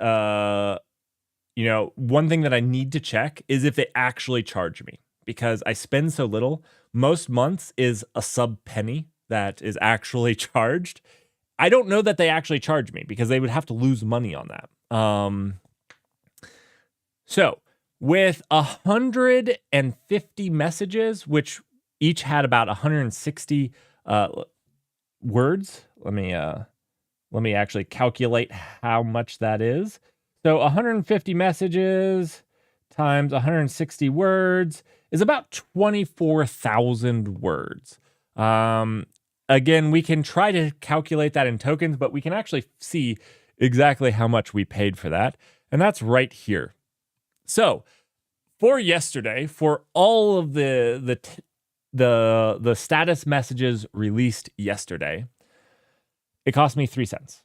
one thing that I need to check is if they actually charge me, because I spend so little. Most months is a sub penny that is actually charged. I don't know that they actually charge me because they would have to lose money on that. So with 150 messages, which each had about 160 words, let me actually calculate how much that is. So 150 messages times 160 words is about 24,000 words. Again, we can try to calculate that in tokens, but we can actually see exactly how much we paid for that. And that's right here. So for yesterday, for all of the status messages released yesterday, it cost me 3 cents.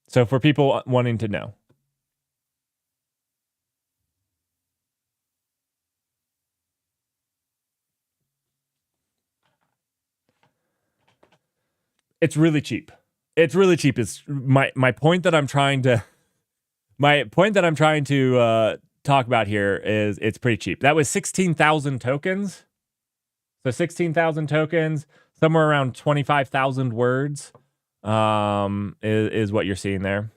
So for people wanting to know. It's really cheap. It's my point that I'm trying to talk about here is it's pretty cheap. That was 16,000 tokens. So 16,000 tokens, somewhere around 25,000 words, is what you're seeing there.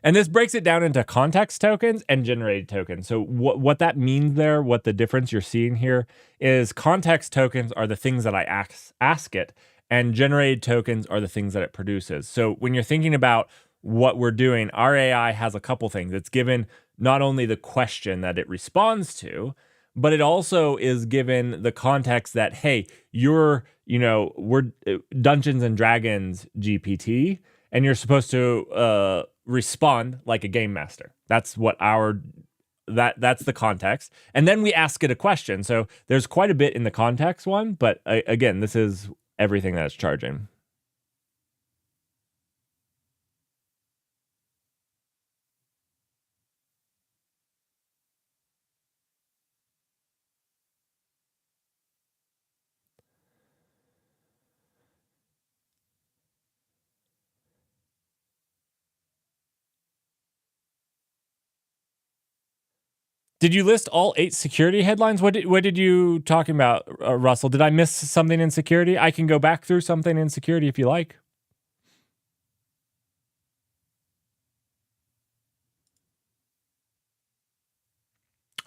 And this breaks it down into context tokens and generated tokens. So what that means there, what the difference you're seeing here is context tokens are the things that I ask it, and generated tokens are the things that it produces. So when you're thinking about what we're doing, our AI has a couple things. It's given not only the question that it responds to, but it also is given the context that, hey, we're Dungeons and Dragons GPT, and you're supposed to respond like a game master. That's what that's the context. And then we ask it a question. So there's quite a bit in the context one, but again, this is everything that it's charging. Did you list all 8 security headlines? What did you talking about, Russell? Did I miss something in security? I can go back through something in security if you like.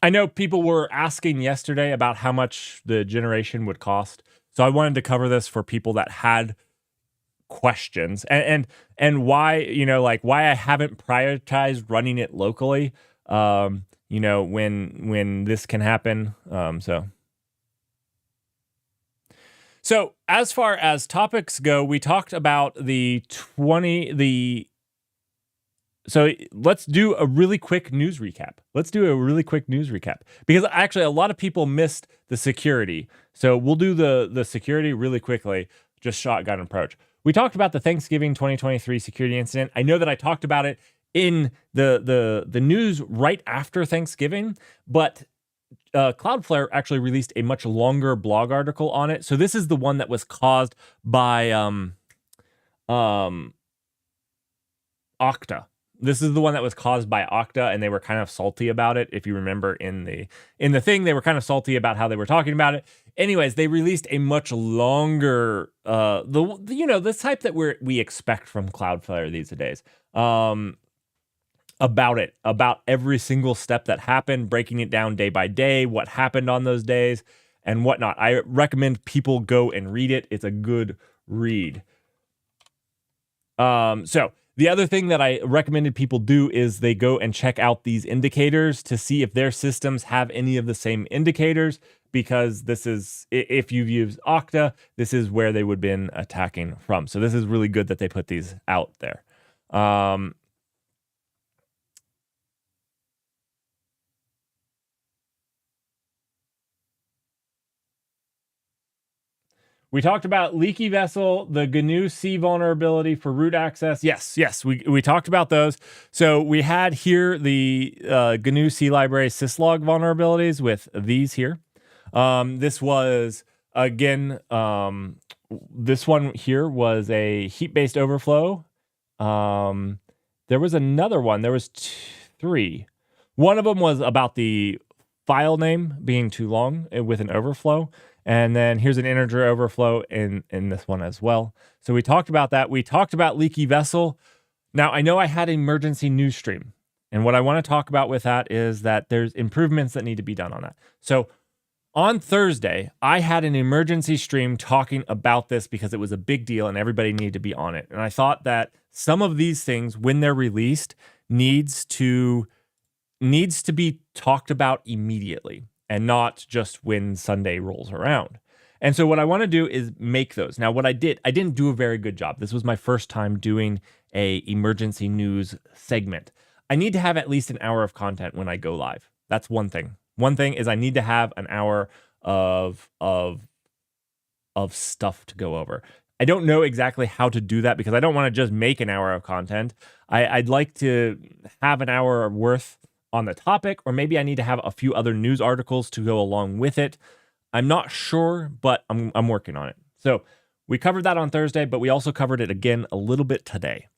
I know people were asking yesterday about how much the generation would cost. So I wanted to cover this for people that had questions and why, like why I haven't prioritized running it locally. When this can happen. So as far as topics go, we talked about so let's do a really quick news recap. Because actually a lot of people missed the security. So we'll do the security really quickly, just shotgun approach. We talked about the Thanksgiving 2023 security incident. I know that I talked about it in the news right after Thanksgiving, but Cloudflare actually released a much longer blog article on it. So this is the one that was caused by Okta. This is the one that was caused by Okta, and they were kind of salty about it. If you remember in the thing, they were kind of salty about how they were talking about it. Anyways, they released a much longer the type that we expect from Cloudflare these days. About every single step that happened, breaking it down day by day, what happened on those days, and whatnot. I recommend people go and read it. It's a good read. So the other thing that I recommended people do is they go and check out these indicators to see if their systems have any of the same indicators, because this is, if you've used Okta, this is where they would have been attacking from. So this is really good that they put these out there. We talked about leaky vessel, the GNU-C vulnerability for root access. Yes, we talked about those. So we had here the GNU-C library syslog vulnerabilities with these here. This was, again, this one here was a heap-based overflow. There was another one. There was three. One of them was about the file name being too long with an overflow. And then here's an integer overflow in this one as well. So we talked about that. We talked about leaky vessel. Now, I know I had emergency news stream. And what I want to talk about with that is that there's improvements that need to be done on that. So on Thursday, I had an emergency stream talking about this because it was a big deal and everybody needed to be on it. And I thought that some of these things, when they're released, needs to be talked about immediately, and not just when Sunday rolls around. And so what I want to do is make those. Now, what I didn't do a very good job. This was my first time doing a emergency news segment. I need to have at least an hour of content when I go live. That's one thing. One thing is I need to have an hour of stuff to go over. I don't know exactly how to do that because I don't want to just make an hour of content. I'd like to have an hour worth on the topic, or maybe I need to have a few other news articles to go along with it. I'm not sure, but I'm working on it. So we covered that on Thursday, but we also covered it again a little bit today.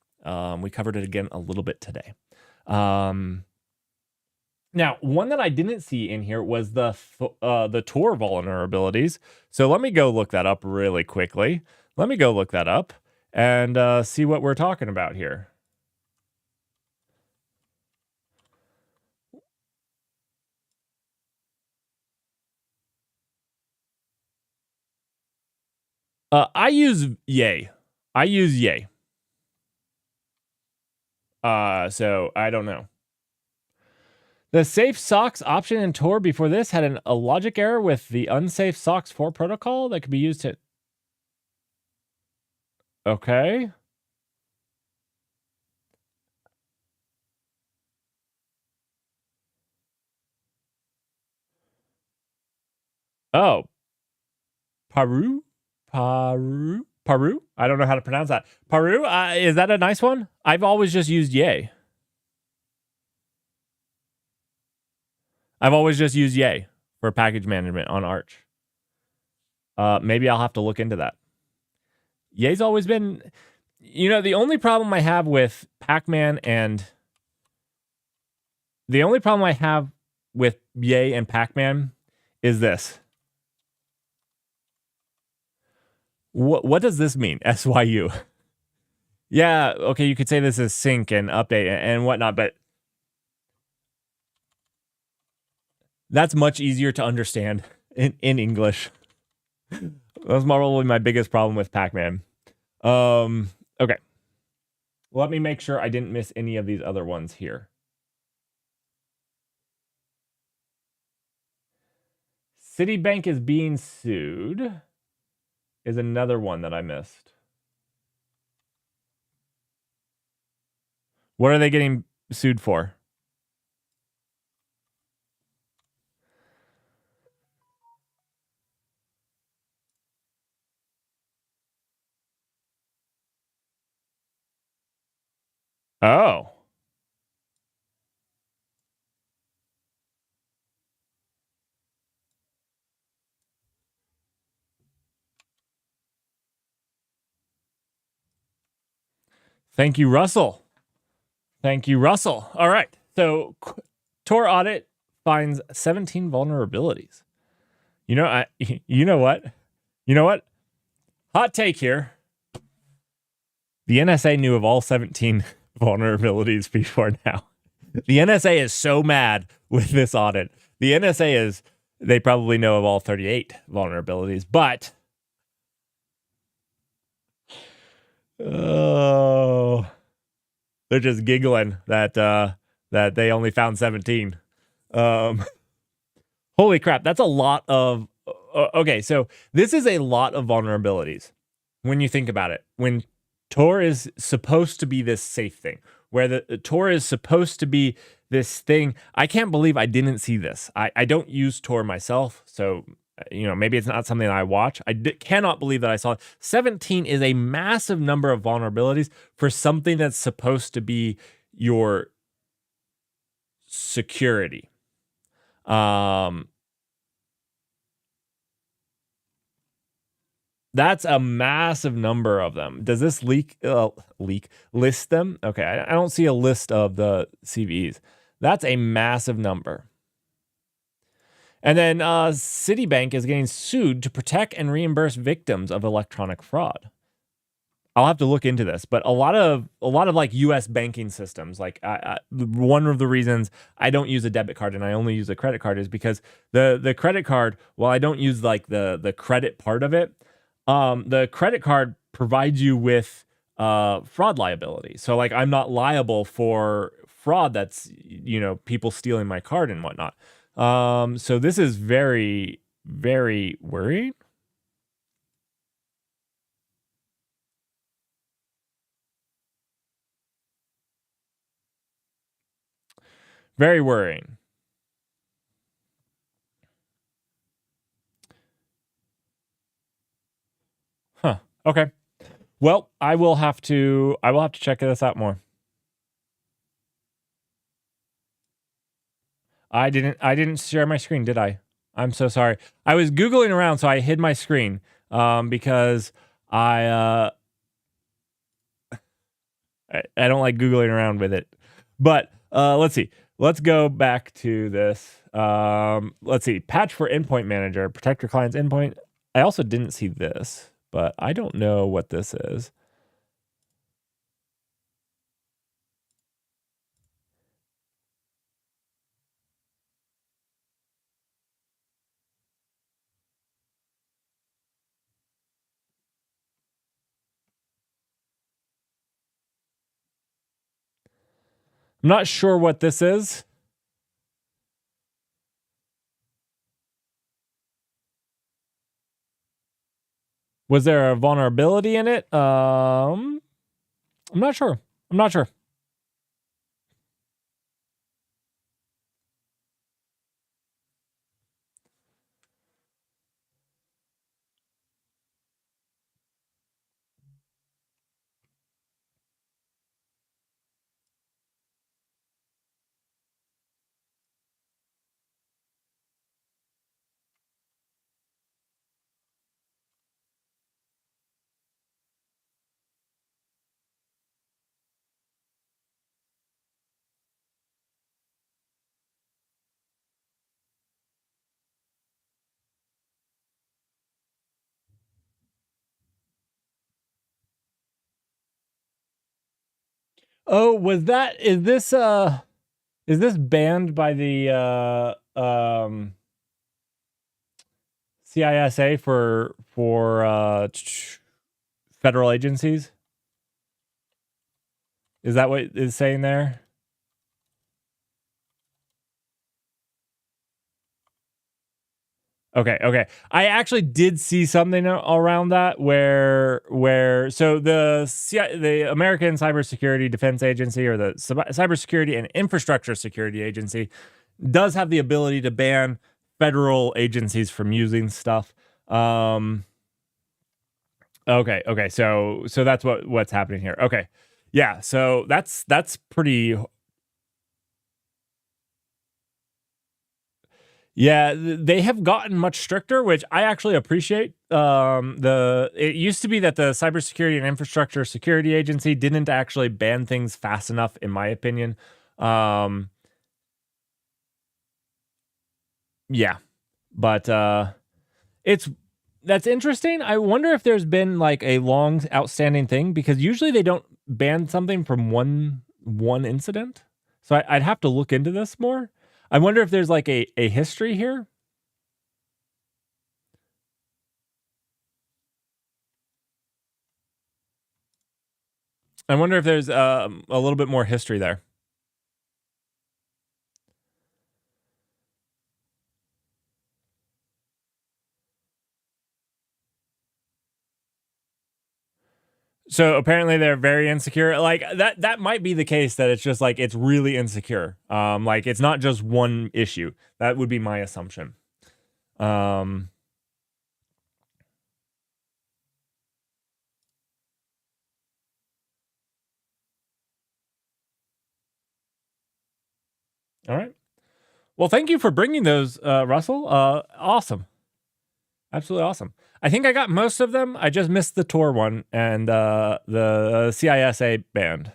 Now, one that I didn't see in here was the Tor vulnerabilities. So let me go look that up really quickly. Let me go look that up and see what we're talking about here. I use Yay. So I don't know. The safe socks option in Tor before this had a logic error with the unsafe socks 4 protocol that could be used to... Okay. Oh. Paru? I don't know how to pronounce that. Paru? Is that a nice one? I've always just used Yay. For package management on Arch. Maybe I'll have to look into that. Yay's always been... the only problem I have with Pacman and... The only problem I have with Yay and Pacman is this. What does this mean? SYU. Yeah, okay, you could say this is sync and update and whatnot, but That's much easier to understand in English. That's probably my biggest problem with Pac-Man. Okay. Let me make sure I didn't miss any of these other ones here. Citibank is being sued is another one that I missed. What are they getting sued for? Oh. Thank you, Russell. Thank you, Russell. All right. So Tor audit finds 17 vulnerabilities. You know, you know what? You know what? Hot take here. The NSA knew of all 17 vulnerabilities before now. The NSA is so mad with this audit. The NSA is, they probably know of all 38 vulnerabilities, but oh, they're just giggling that that they only found 17. Holy crap, that's a lot of okay, so this is a lot of vulnerabilities when you think about it. When Tor is supposed to be this safe thing, where the Tor is supposed to be this thing. I can't believe I didn't see this. I don't use Tor myself, so you know, maybe it's not something I watch. Cannot believe that I saw it. 17 is a massive number of vulnerabilities for something that's supposed to be your security. That's a massive number of them. Does this list them? Okay, I don't see a list of the CVEs. That's a massive number. And then Citibank is getting sued to protect and reimburse victims of electronic fraud. I'll have to look into this, but a lot of like U.S. banking systems, like one of the reasons I don't use a debit card and I only use a credit card is because the credit card, while I don't use like the credit part of it, the credit card provides you with fraud liability. So like I'm not liable for fraud that's, you know, people stealing my card and whatnot. So this is very, very worrying. Very worrying. Huh. Okay. Well, I will have to check this out more. I didn't share my screen, did I? I'm so sorry. I was Googling around, so I hid my screen because I don't like Googling around with it. But let's see. Let's go back to this. Let's see. Patch for endpoint manager. Protect your client's endpoint. I also didn't see this, but I don't know what this is. I'm not sure what this is. Was there a vulnerability in it? I'm not sure. I'm not sure. Oh, is this banned by the CISA for federal agencies. Is that what it's saying there? Okay. I actually did see something around that where so the American Cybersecurity Defense Agency, or the Cybersecurity and Infrastructure Security Agency, does have the ability to ban federal agencies from using stuff. Okay. So that's what's happening here. Okay. Yeah, so that's pretty. Yeah, they have gotten much stricter, which I actually appreciate. It used to be that the Cybersecurity and Infrastructure Security Agency didn't actually ban things fast enough, in my opinion. Yeah, but that's interesting. I wonder if there's been like a long outstanding thing, because usually they don't ban something from one incident. So I'd have to look into this more. I wonder if there's like a history here. I wonder if there's a little bit more history there. So apparently they're very insecure. Like that might be the case, that it's just like it's really insecure. Like it's not just one issue. That would be my assumption. All right. Well, thank you for bringing those, Russell. Awesome. Absolutely awesome. I think I got most of them. I just missed the Tor one and the CISA band.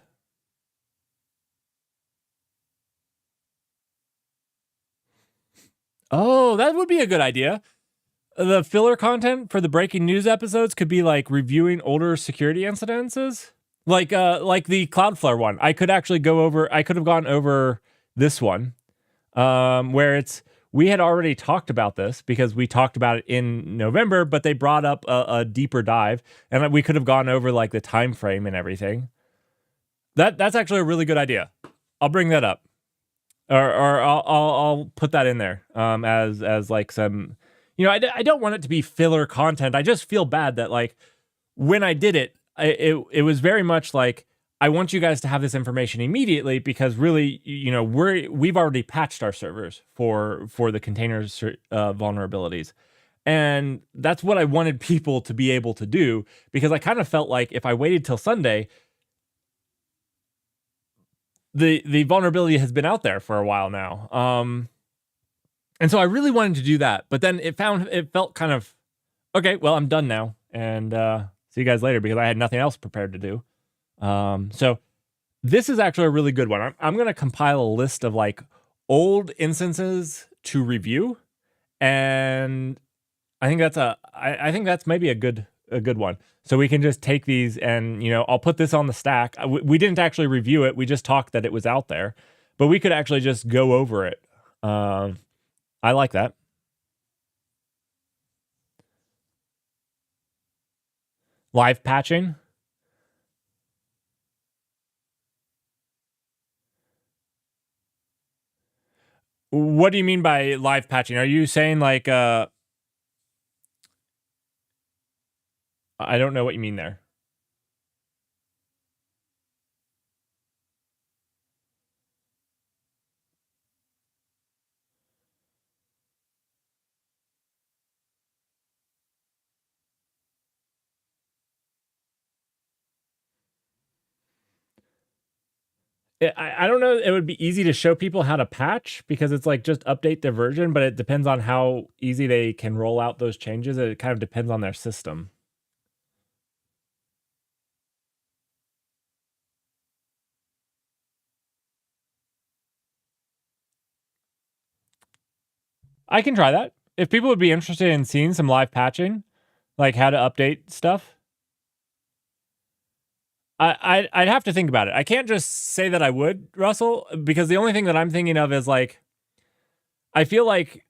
Oh, that would be a good idea. The filler content for the breaking news episodes could be like reviewing older security incidences, like the Cloudflare one. I could actually go over. I could have gone over this one, where we had already talked about this because we talked about it in November, but they brought up a deeper dive, and we could have gone over like the time frame and everything. That's actually a really good idea. I'll bring that up, or I'll put that in there, as like some, I don't want it to be filler content. I just feel bad that like when I did it, it was very much like, I want you guys to have this information immediately, because really, we've already patched our servers for the containers vulnerabilities. And that's what I wanted people to be able to do, because I kind of felt like if I waited till Sunday, the vulnerability has been out there for a while now. And so I really wanted to do that, but then it felt kind of, okay, well, I'm done now, and see you guys later, because I had nothing else prepared to do. So this is actually a really good one. I'm going to compile a list of like old instances to review, and I think that's maybe a good one. So we can just take these and, I'll put this on the stack. We didn't actually review it. We just talked that it was out there, but we could actually just go over it. I like that. Live patching. What do you mean by live patching? Are you saying like I don't know what you mean there. I don't know. It would be easy to show people how to patch, because it's like just update their version, but it depends on how easy they can roll out those changes. It kind of depends on their system. I can try that. If people would be interested in seeing some live patching, like how to update stuff, I'd have to think about it. I can't just say that I would, Russell, because the only thing that I'm thinking of is like, I feel like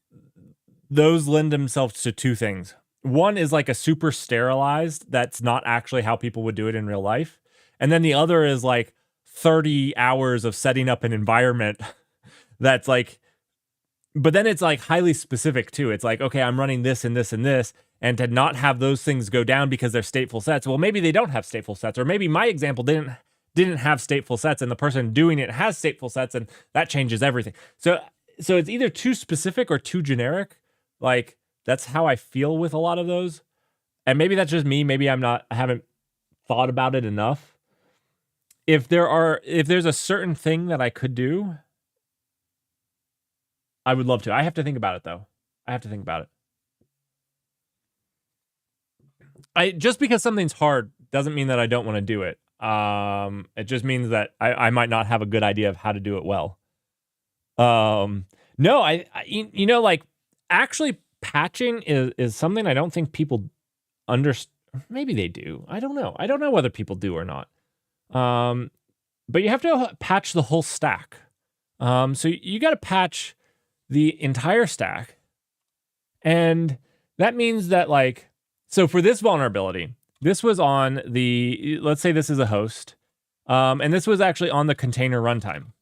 those lend themselves to two things. One is like a super sterilized, that's not actually how people would do it in real life. And then the other is like 30 hours of setting up an environment that's like, but then it's like highly specific too. It's like, okay, I'm running this and this and this, and to not have those things go down because they're stateful sets. Well, maybe they don't have stateful sets, or maybe my example didn't have stateful sets, and the person doing it has stateful sets, and that changes everything. So it's either too specific or too generic. Like, that's how I feel with a lot of those. And maybe that's just me. Maybe I haven't thought about it enough. If there's a certain thing that I could do, I would love to. I have to think about it though. I have to think about it. Just because something's hard doesn't mean that I don't want to do it. It just means that I might not have a good idea of how to do it well. No, like actually patching is something I don't think people understand. Maybe they do. I don't know. I don't know whether people do or not. But you have to patch the whole stack. So you got to patch the entire stack. And that means that, like, so for this vulnerability, this was on let's say this is a host. And this was actually on the container runtime.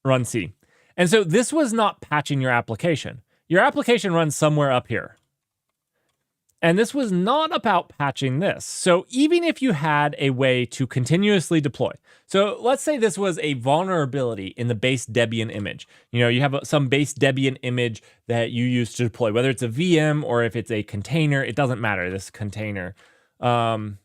Run C. And so this was not patching your application. Your application runs somewhere up here. And this was not about patching this. So even if you had a way to continuously deploy, so let's say this was a vulnerability in the base Debian image. You have some base Debian image that you use to deploy, whether it's a VM or if it's a container, it doesn't matter, this container. And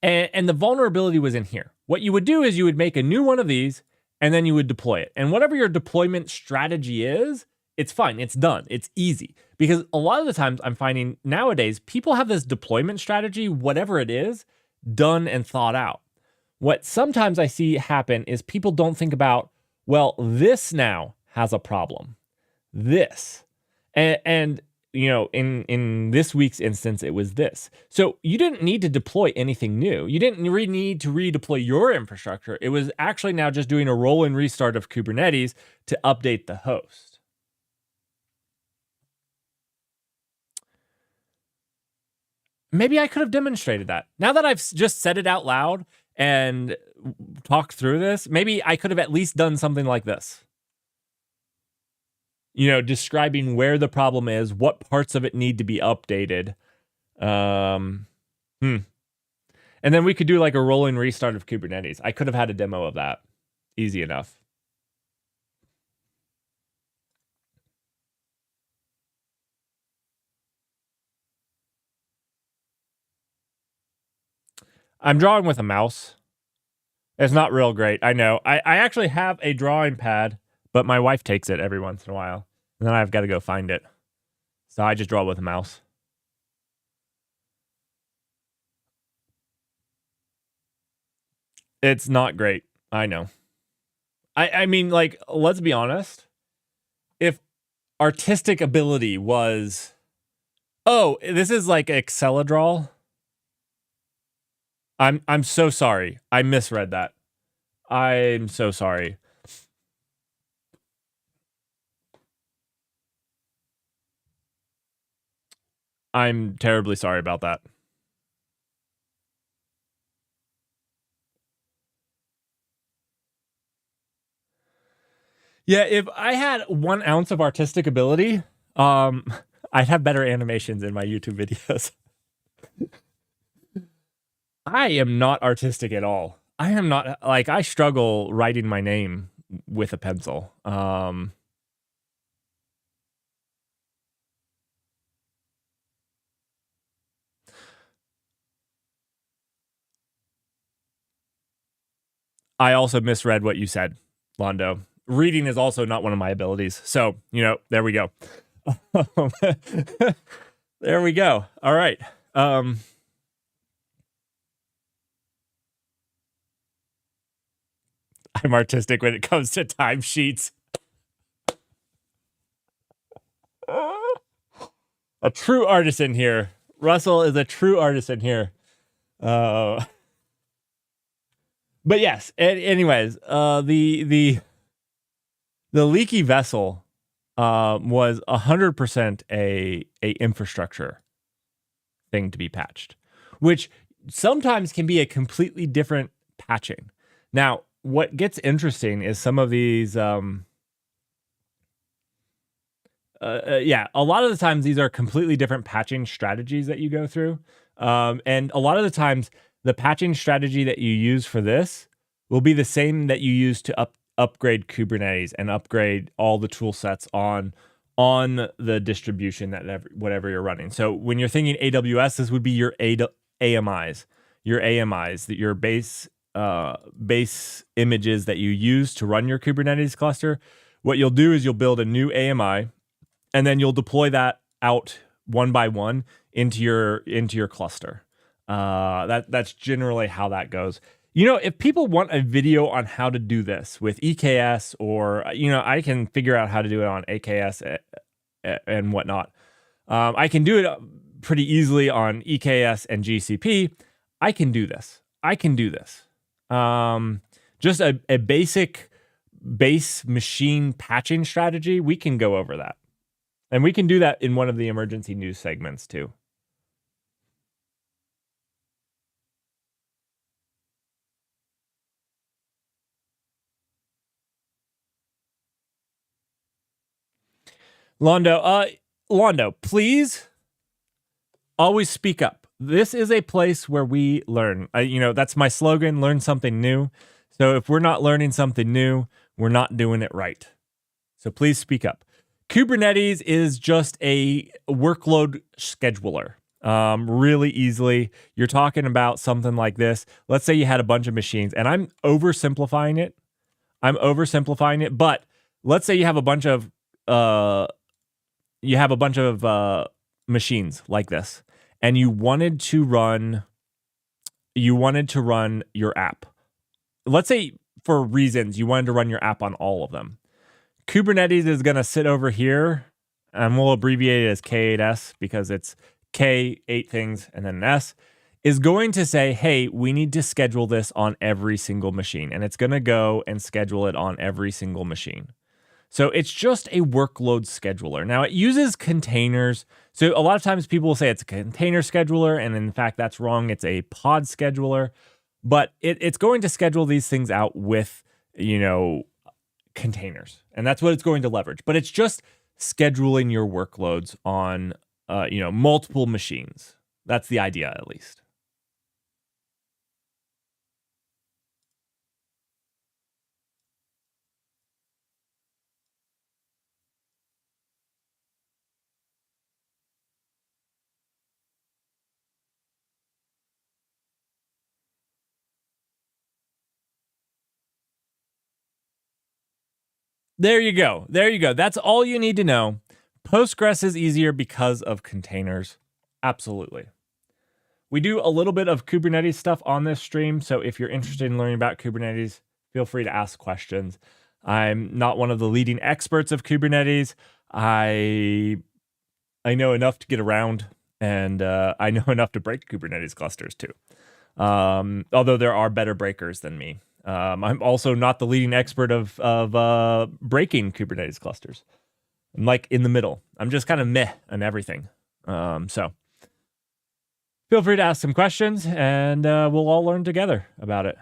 the vulnerability was in here. What you would do is you would make a new one of these, and then you would deploy it. And whatever your deployment strategy is, it's fine. It's done. It's easy. Because a lot of the times I'm finding nowadays, people have this deployment strategy, whatever it is, done and thought out. What sometimes I see happen is people don't think about, well, this now has a problem. This. And in this week's instance, it was this. So you didn't need to deploy anything new. You didn't need to redeploy your infrastructure. It was actually now just doing a roll and restart of Kubernetes to update the host. Maybe I could have demonstrated that. Now that I've just said it out loud and talked through this, maybe I could have at least done something like this. Describing where the problem is, what parts of it need to be updated. And then we could do like a rolling restart of Kubernetes. I could have had a demo of that. Easy enough. I'm drawing with a mouse. It's not real great. I know. I actually have a drawing pad, but my wife takes it every once in a while. And then I've got to go find it. So I just draw with a mouse. It's not great. I know. I mean, like, let's be honest. If artistic ability was, oh, this is like Excel-a-draw. I'm so sorry. I misread that. I'm so sorry. I'm terribly sorry about that. Yeah, if I had 1 ounce of artistic ability, I'd have better animations in my YouTube videos. I am not artistic at all. I am not, like, I struggle writing my name with a pencil. I also misread what you said, Londo. Reading is also not one of my abilities. So, there we go. There we go. All right. I'm artistic when it comes to timesheets. A true artisan here. Russell is a true artisan here. But But yes, anyways, the leaky vessel was 100% a infrastructure thing to be patched, which sometimes can be a completely different patching. Now, what gets interesting is some of these a lot of the times these are completely different patching strategies that you go through. And a lot of the times the patching strategy that you use for this will be the same that you use to upgrade Kubernetes and upgrade all the tool sets on the distribution that whatever you're running. So when you're thinking AWS, this would be your AMIs, your base images that you use to run your Kubernetes cluster. What you'll do is you'll build a new AMI, and then you'll deploy that out one by one into your cluster. That's generally how that goes. If people want a video on how to do this with EKS, or I can figure out how to do it on AKS and whatnot. I can do it pretty easily on EKS and GCP. I can do this. Just a basic base machine patching strategy. We can go over that. And we can do that in one of the emergency news segments too. Londo, please always speak up. This is a place where we learn. That's my slogan, learn something new. So if we're not learning something new, we're not doing it right. So please speak up. Kubernetes is just a workload scheduler. Really easily. You're talking about something like this. Let's say you had a bunch of machines, and I'm oversimplifying it. But let's say you have a bunch of machines like this, and you wanted to run your app. Let's say for reasons you wanted to run your app on all of them. Kubernetes is going to sit over here, and we'll abbreviate it as K8S because it's K, 8 things, and then an S, is going to say, hey, we need to schedule this on every single machine. And it's going to go and schedule it on every single machine. So it's just a workload scheduler. Now, it uses containers. So a lot of times people will say it's a container scheduler, and in fact, that's wrong. It's a pod scheduler. But it's going to schedule these things out with, containers. And that's what it's going to leverage. But it's just scheduling your workloads on, multiple machines. That's the idea, at least. There you go. That's all you need to know. Postgres is easier because of containers. Absolutely. We do a little bit of Kubernetes stuff on this stream, so if you're interested in learning about Kubernetes, feel free to ask questions. I'm not one of the leading experts of Kubernetes. I know enough to get around, and I know enough to break Kubernetes clusters too. Although there are better breakers than me. I'm also not the leading expert of breaking Kubernetes clusters. I'm like in the middle. I'm just kind of meh on everything. So feel free to ask some questions, and we'll all learn together about it.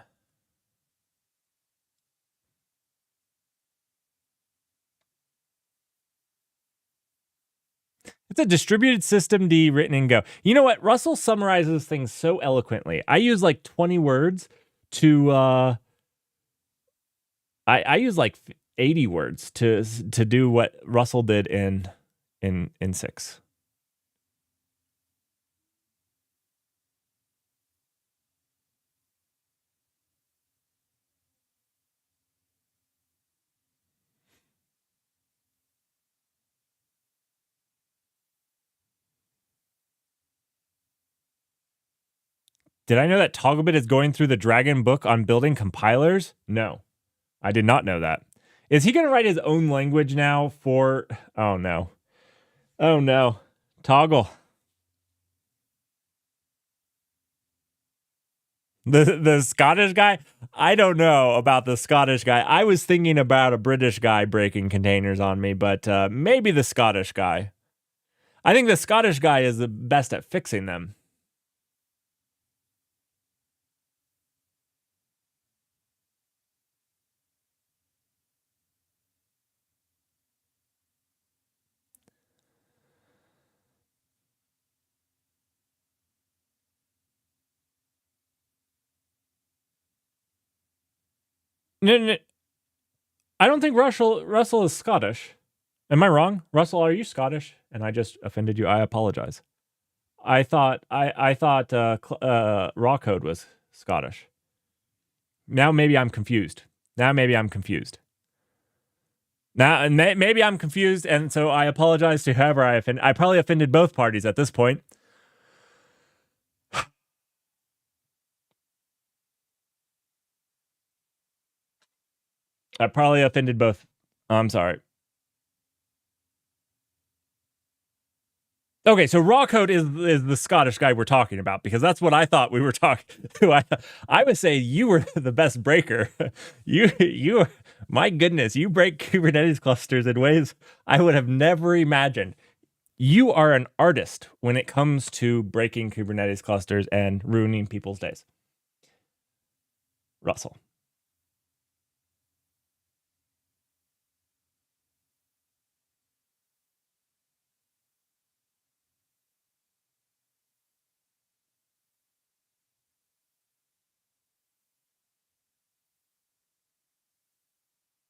It's a distributed system D written in Go. You know what? Russell summarizes things so eloquently. I use like 20 words to I use like 80 words to do what Russell did in 6. Did I know that Togglebit is going through the Dragon book on building compilers? No, I did not know that. Is he going to write his own language now for... Oh, no. Toggle. The Scottish guy? I don't know about the Scottish guy. I was thinking about a British guy breaking containers on me, but maybe the Scottish guy. I think the Scottish guy is the best at fixing them. No, no, I don't think Russell is Scottish. Am I wrong? Russell, are you Scottish? And I just offended you. I apologize. I thought Raw Code was Scottish. Now maybe I'm confused. Now maybe I'm confused, and so I apologize to whoever I offended. I probably offended both parties at this point. I probably offended both. I'm sorry. Okay, so Raw Code is the Scottish guy we're talking about, because that's what I thought we were talking to. I would say you were the best breaker. You, my goodness, you break Kubernetes clusters in ways I would have never imagined. You are an artist when it comes to breaking Kubernetes clusters and ruining people's days. Russell.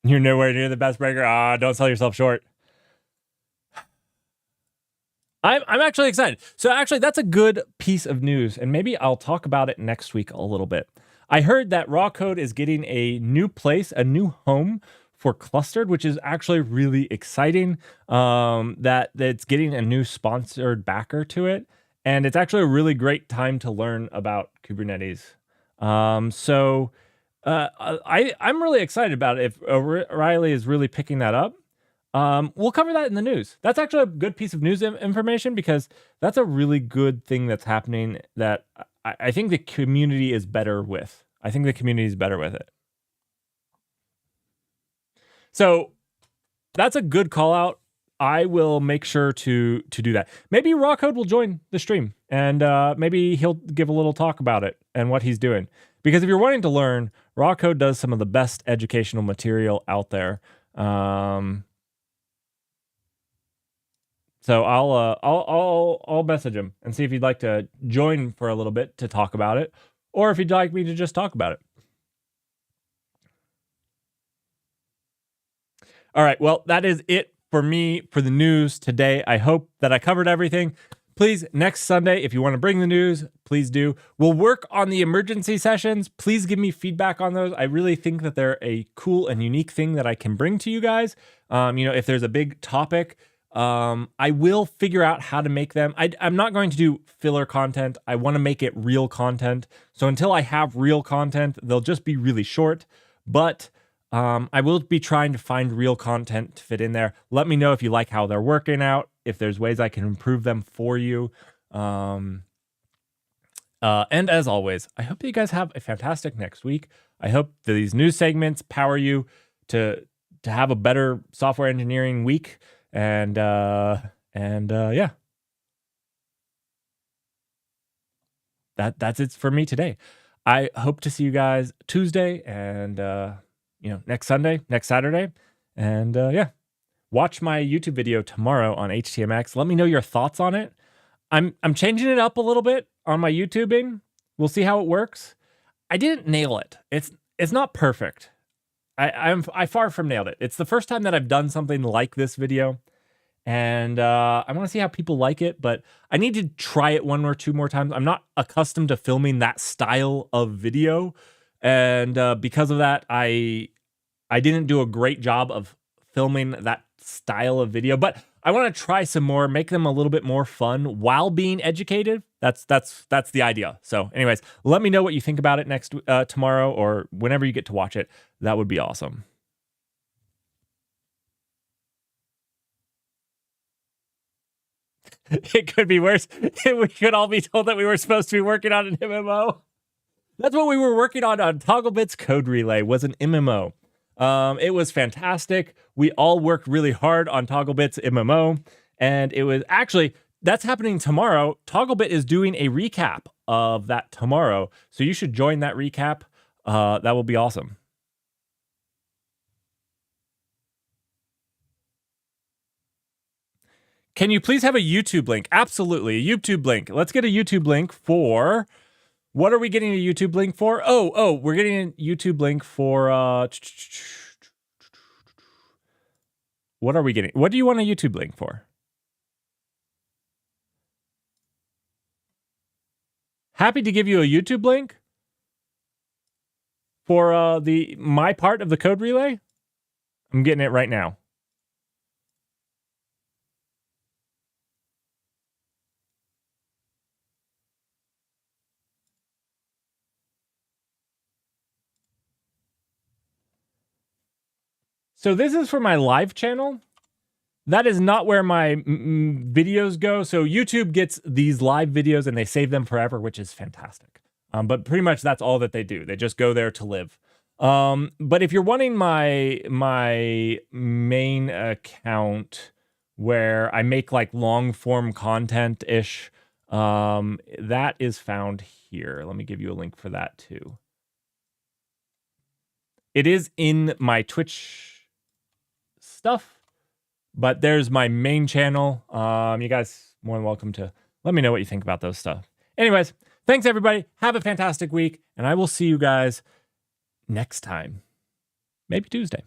You're nowhere near the best breaker. Don't sell yourself short. I'm actually excited. So actually, that's a good piece of news, and maybe I'll talk about it next week a little bit. I heard that Raw Code is getting a new place, a new home for Clustered, which is actually really exciting. That it's getting a new sponsored backer to it, and it's actually a really great time to learn about Kubernetes. I'm really excited about it. If O'Reilly is really picking that up, we'll cover that in the news. That's actually a good piece of news information, because that's a really good thing that's happening that I think the community is better with. I think the community is better with it. So that's a good call out. I will make sure to do that. Maybe Raw Code will join the stream, and maybe he'll give a little talk about it and what he's doing. Because if you're wanting to learn, Raw Code does some of the best educational material out there. So I'll message him and see if he'd like to join for a little bit to talk about it, or if he'd like me to just talk about it. All right, well, that is it for me for the news today. I hope that I covered everything. Please, next Sunday, if you want to bring the news, please do. We'll work on the emergency sessions. Please give me feedback on those. I really think that they're a cool and unique thing that I can bring to you guys. If there's a big topic, I will figure out how to make them. I'm not going to do filler content. I want to make it real content. So until I have real content, they'll just be really short. But I will be trying to find real content to fit in there. Let me know if you like how they're working out, if there's ways I can improve them for you. And as always, I hope that you guys have a fantastic next week. I hope that these news segments power you to have a better software engineering week. And yeah, that's it for me today. I hope to see you guys Tuesday and next Sunday, next Saturday, and yeah, watch my YouTube video tomorrow on HTMX. Let me know your thoughts on it. I'm changing it up a little bit on my YouTubing. We'll see how it works. I didn't nail it. It's not perfect. I far from nailed it. It's the first time that I've done something like this video. And I want to see how people like it, but I need to try it one or two more times. I'm not accustomed to filming that style of video, and because of that, I didn't do a great job of filming that style of video. But I want to try some more, make them a little bit more fun while being educated. That's the idea. So, anyways, let me know what you think about it tomorrow, or whenever you get to watch it. That would be awesome. It could be worse. We could all be told that we were supposed to be working on an MMO. That's what we were working on ToggleBits Code Relay, was an MMO. It was fantastic. We all worked really hard on ToggleBits MMO, and it was actually, that's happening tomorrow. ToggleBit is doing a recap of that tomorrow, so you should join that recap. That will be awesome. Can you please have a YouTube link? Absolutely, a YouTube link. Let's get a YouTube link for... What are we getting a YouTube link for? Oh, we're getting a YouTube link for... What are we getting? What do you want a YouTube link for? Happy to give you a YouTube link for my part of the code relay. I'm getting it right now. So this is for my live channel. That is not where my videos go. So YouTube gets these live videos and they save them forever, which is fantastic. But pretty much that's all that they do. They just go there to live. But if you're wanting my main account where I make like long form content-ish, that is found here. Let me give you a link for that too. It is in my Twitch stuff, but there's my main channel. You guys more than welcome to let me know what you think about those stuff. Anyways, thanks everybody. Have a fantastic week, and I will see you guys next time. Maybe Tuesday.